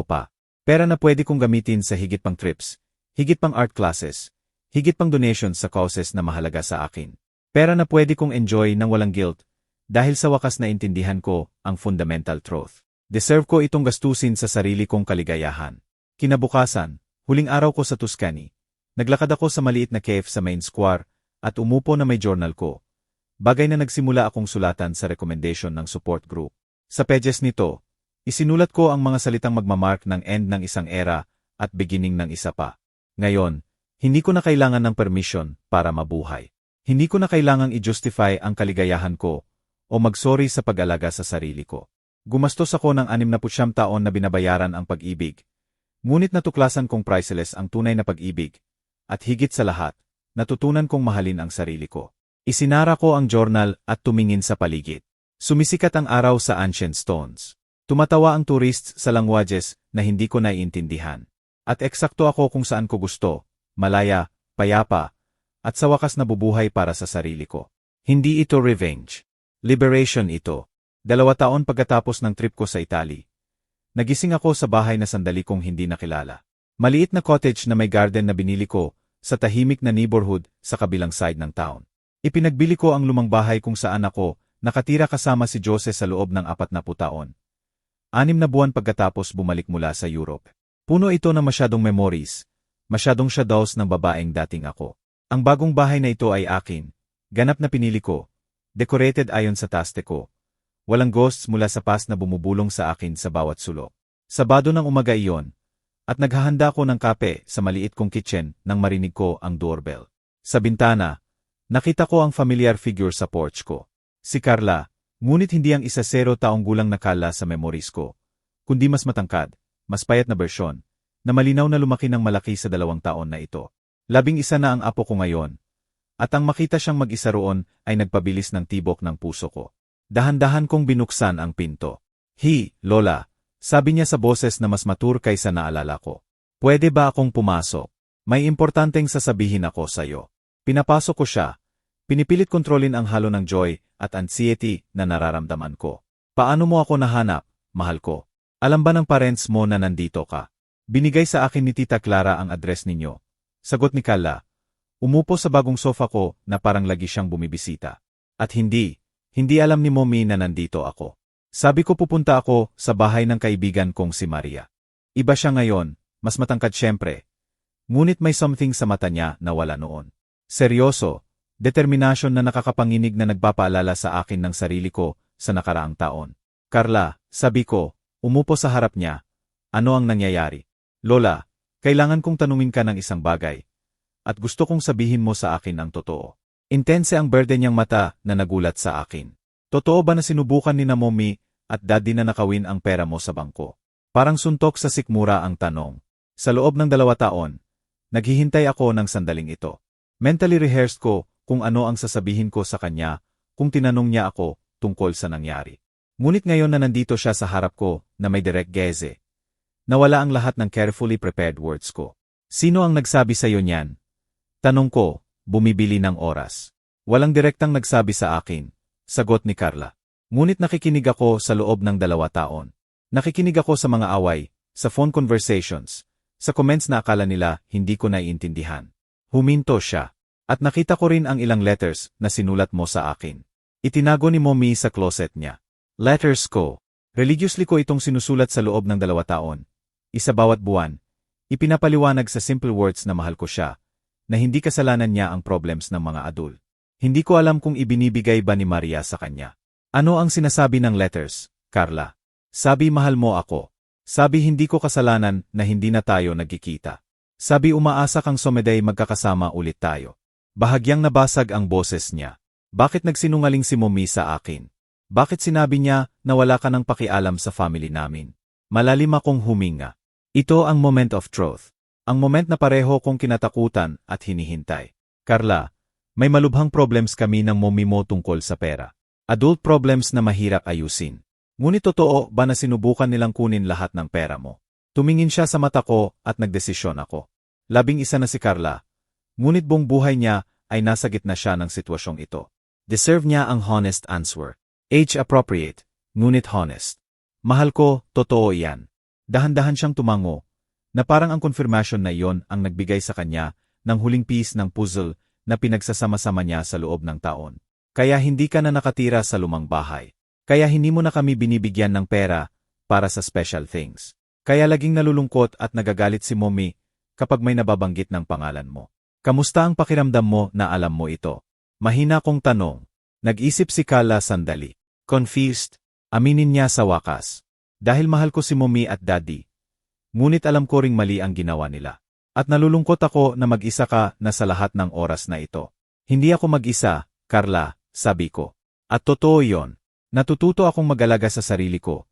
S1: pa. Pera na pwede kong gamitin sa higit pang trips, higit pang art classes, higit pang donations sa causes na mahalaga sa akin. Pera na pwede kong enjoy ng walang guilt, dahil sa wakas na intindihan ko ang fundamental truth. Deserve ko itong gastusin sa sarili kong kaligayahan. Kinabukasan, huling araw ko sa Tuscany. Naglakad ako sa maliit na cave sa main square at umupo na may journal ko. Bagay na nagsimula akong sulatan sa recommendation ng support group. Sa pages nito, isinulat ko ang mga salitang magmamark ng end ng isang era at beginning ng isa pa. Ngayon, hindi ko na kailangan ng permission para mabuhay. Hindi ko na kailangang i-justify ang kaligayahan ko o mag-sorry sa pag-alaga sa sarili ko. Gumastos ako ng 69 taon na binabayaran ang pag-ibig. Ngunit natuklasan kong priceless ang tunay na pag-ibig. At higit sa lahat, natutunan kong mahalin ang sarili ko. Isinara ko ang journal at tumingin sa paligid. Sumisikat ang araw sa ancient stones. Tumatawa ang tourists sa languages na hindi ko naiintindihan. At eksakto ako kung saan ko gusto, malaya, payapa, at sa wakas nabubuhay para sa sarili ko. Hindi ito revenge. Liberation ito. 2 taon pagkatapos ng trip ko sa Italy. Nagising ako sa bahay na sandali kong hindi nakilala. Maliit na cottage na may garden na binili ko sa tahimik na neighborhood sa kabilang side ng town. Ipinagbili ko ang lumang bahay kung saan ako nakatira kasama si Jose sa loob ng 40 taon. 6 na buwan pagkatapos bumalik mula sa Europe. Puno ito na masyadong memories, masyadong shadows ng babaeng dating ako. Ang bagong bahay na ito ay akin, ganap na pinili ko, decorated ayon sa taste ko. Walang ghosts mula sa past na bumubulong sa akin sa bawat sulok. Sabado ng umaga iyon, at naghahanda ko ng kape sa maliit kong kitchen nang marinig ko ang doorbell. Sa bintana, nakita ko ang familiar figure sa porch ko. Si Carla, ngunit hindi ang 10 taong gulang na Carla sa memories ko, kundi mas matangkad, mas payat na bersyon, na malinaw na lumaki ng malaki sa 2 taon na ito. 11 na ang apo ko ngayon, at ang makita siyang mag-isa roon ay nagpabilis ng tibok ng puso ko. Dahan-dahan kong binuksan ang pinto. Lola, sabi niya sa boses na mas mature kaysa naalala ko. Pwede ba akong pumasok? May importanteng sasabihin ako sa'yo. Pinapasok ko siya. Pinipilit kontrolin ang halo ng joy at anxiety na nararamdaman ko. Paano mo ako nahanap, mahal ko? Alam ba ng parents mo na nandito ka? Binigay sa akin ni Tita Clara ang address ninyo. Sagot ni Carla. Umupo sa bagong sofa ko na parang lagi siyang bumibisita. At hindi alam ni Mommy na nandito ako. Sabi ko pupunta ako sa bahay ng kaibigan kong si Maria. Iba siya ngayon, mas matangkad syempre. Ngunit may something sa mata niya na wala noon. Seryoso, determinasyon na nakakapanginig na nagpapaalala sa akin ng sarili ko sa nakaraang taon. Carla, sabi ko, umupo sa harap niya. Ano ang nangyayari? Lola, kailangan kong tanungin ka ng isang bagay. At gusto kong sabihin mo sa akin ang totoo. Intense ang berde niyang mata na nagulat sa akin. Totoo ba na sinubukan ni na mommy at daddy na nakawin ang pera mo sa bangko? Parang suntok sa sikmura ang tanong. Sa loob ng 2 taon, naghihintay ako ng sandaling ito. Mentally rehearsed ko kung ano ang sasabihin ko sa kanya kung tinanong niya ako tungkol sa nangyari. Ngunit ngayon na nandito siya sa harap ko na may direct gaze, nawala ang lahat ng carefully prepared words ko. Sino ang nagsabi sa iyo niyan? Tanong ko, bumibili ng oras. Walang direktang nagsabi sa akin, sagot ni Carla. Ngunit nakikinig ako sa loob ng 2 taon. Nakikinig ako sa mga away, sa phone conversations, sa comments na akala nila hindi ko naiintindihan. Huminto siya. At nakita ko rin ang ilang letters na sinulat mo sa akin. Itinago ni mommy sa closet niya. Letters ko. Religiously ko itong sinusulat sa loob ng 2 taon. Isa bawat buwan. Ipinapaliwanag sa simple words na mahal ko siya, na hindi kasalanan niya ang problems ng mga adult. Hindi ko alam kung ibinibigay ba ni Maria sa kanya. Ano ang sinasabi ng letters, Carla? Sabi mahal mo ako. Sabi hindi ko kasalanan na hindi na tayo nagkikita. Sabi umaasa kang someday magkakasama ulit tayo. Bahagyang nabasag ang boses niya. Bakit nagsinungaling si mommy sa akin? Bakit sinabi niya na wala ka ng pakialam sa family namin? Malalim akong huminga. Ito ang moment of truth. Ang moment na pareho kong kinatakutan at hinihintay. Carla, may malubhang problems kami ng mommy mo tungkol sa pera. Adult problems na mahirap ayusin. Ngunit totoo ba na sinubukan nilang kunin lahat ng pera mo? Tumingin siya sa mata ko at nagdesisyon ako. 11 na si Carla. Ngunit buong buhay niya ay nasa gitna siya ng sitwasyong ito. Deserve niya ang honest answer. Age-appropriate, ngunit honest. Mahal ko, totoo iyan. Dahan-dahan siyang tumango, na parang ang confirmation na iyon ang nagbigay sa kanya ng huling piece ng puzzle na pinagsasama-sama niya sa loob ng taon. Kaya hindi ka na nakatira sa lumang bahay. Kaya hindi mo na kami binibigyan ng pera para sa special things. Kaya laging nalulungkot at nagagalit si mommy kapag may nababanggit ng pangalan mo. Kamusta ang pakiramdam mo na alam mo ito? Mahina kong tanong. Nag-isip si Carla sandali. Confused, aminin niya sa wakas. Dahil mahal ko si mommy at daddy. Ngunit alam ko ring mali ang ginawa nila. At nalulungkot ako na mag-isa ka na sa lahat ng oras na ito. Hindi ako mag-isa, Carla, sabi ko. At totoo yon. Natututo akong mag-alaga sa sarili ko.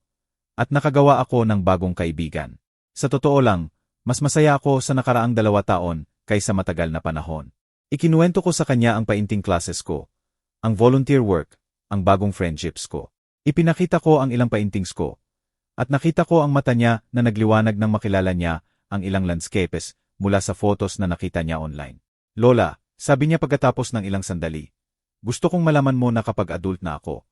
S1: At nakagawa ako ng bagong kaibigan. Sa totoo lang, mas masaya ako sa nakaraang 2 taon kaysa matagal na panahon. Ikinuwento ko sa kanya ang painting classes ko, ang volunteer work, ang bagong friendships ko. Ipinakita ko ang ilang paintings ko. At nakita ko ang mata niya na nagliwanag nang makilala niya ang ilang landscapes mula sa photos na nakita niya online. Lola, sabi niya pagkatapos ng ilang sandali, gusto kong malaman mo na kapag adult na ako,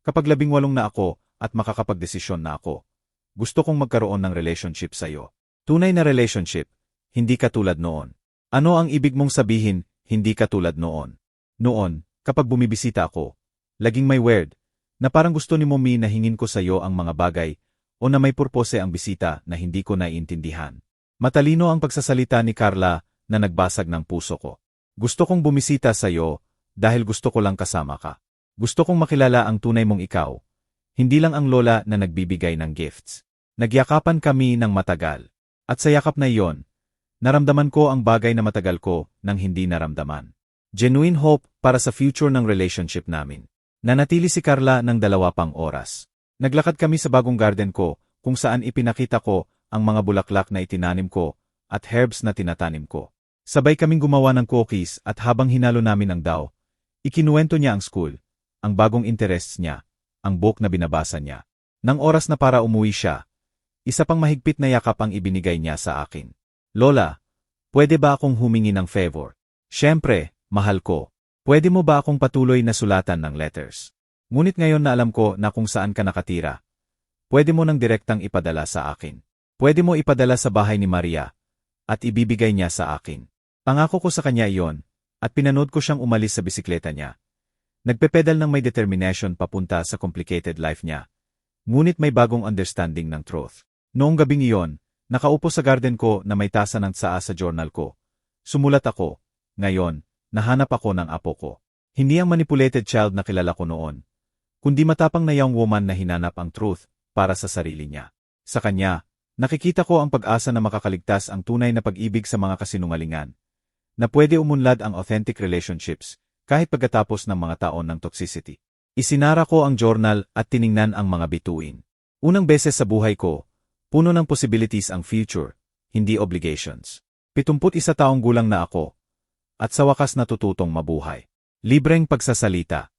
S1: kapag 18 na ako at makakapagdesisyon na ako, gusto kong magkaroon ng relationship sa iyo. Tunay na relationship, hindi katulad noon. Ano ang ibig mong sabihin, hindi katulad noon? Noon, kapag bumibisita ako, laging may weird, na parang gusto ni mommy na hingin ko sa iyo ang mga bagay, o na may purpose ang bisita na hindi ko naiintindihan. Matalino ang pagsasalita ni Carla na nagbasag ng puso ko. Gusto kong bumisita sa iyo dahil gusto ko lang kasama ka. Gusto kong makilala ang tunay mong ikaw, hindi lang ang lola na nagbibigay ng gifts. Nagyakapan kami ng matagal. At sa yakap na iyon, naramdaman ko ang bagay na matagal ko nang hindi naramdaman. Genuine hope para sa future ng relationship namin. Nanatili si Carla ng 2 pang oras. Naglakad kami sa bagong garden ko, kung saan ipinakita ko ang mga bulaklak na itinanim ko at herbs na tinatanim ko. Sabay kaming gumawa ng cookies at habang hinalo namin ang daw, ikinuwento niya ang school, ang bagong interests niya, ang book na binabasa niya. Nang oras na para umuwi siya, isa pang mahigpit na yakap ang ibinigay niya sa akin. Lola, pwede ba akong humingi ng favor? Siyempre, mahal ko. Pwede mo ba akong patuloy na sulatan ng letters? Ngunit ngayon na alam ko na kung saan ka nakatira, pwede mo nang direktang ipadala sa akin. Pwede mo ipadala sa bahay ni Maria, at ibibigay niya sa akin. Pangako ko sa kanya iyon, at pinanood ko siyang umalis sa bisikleta niya. Nagpepedal ng may determination papunta sa complicated life niya. Ngunit may bagong understanding ng truth. Noong gabing iyon, nakaupo sa garden ko na may tasa ng tsaa sa journal ko. Sumulat ako. Ngayon, nahanap ako ng apo ko. Hindi ang manipulated child na kilala ko noon, kundi matapang na young woman na hinanap ang truth para sa sarili niya. Sa kanya, nakikita ko ang pag-asa na makakaligtas ang tunay na pag-ibig sa mga kasinungalingan, na pwede umunlad ang authentic relationships kahit pagkatapos ng mga taon ng toxicity. Isinara ko ang journal at tiningnan ang mga bituin. Unang beses sa buhay ko, puno ng possibilities ang future, hindi obligations. 71 taong gulang na ako, at sa wakas natututong mabuhay. Libreng pagsasalita.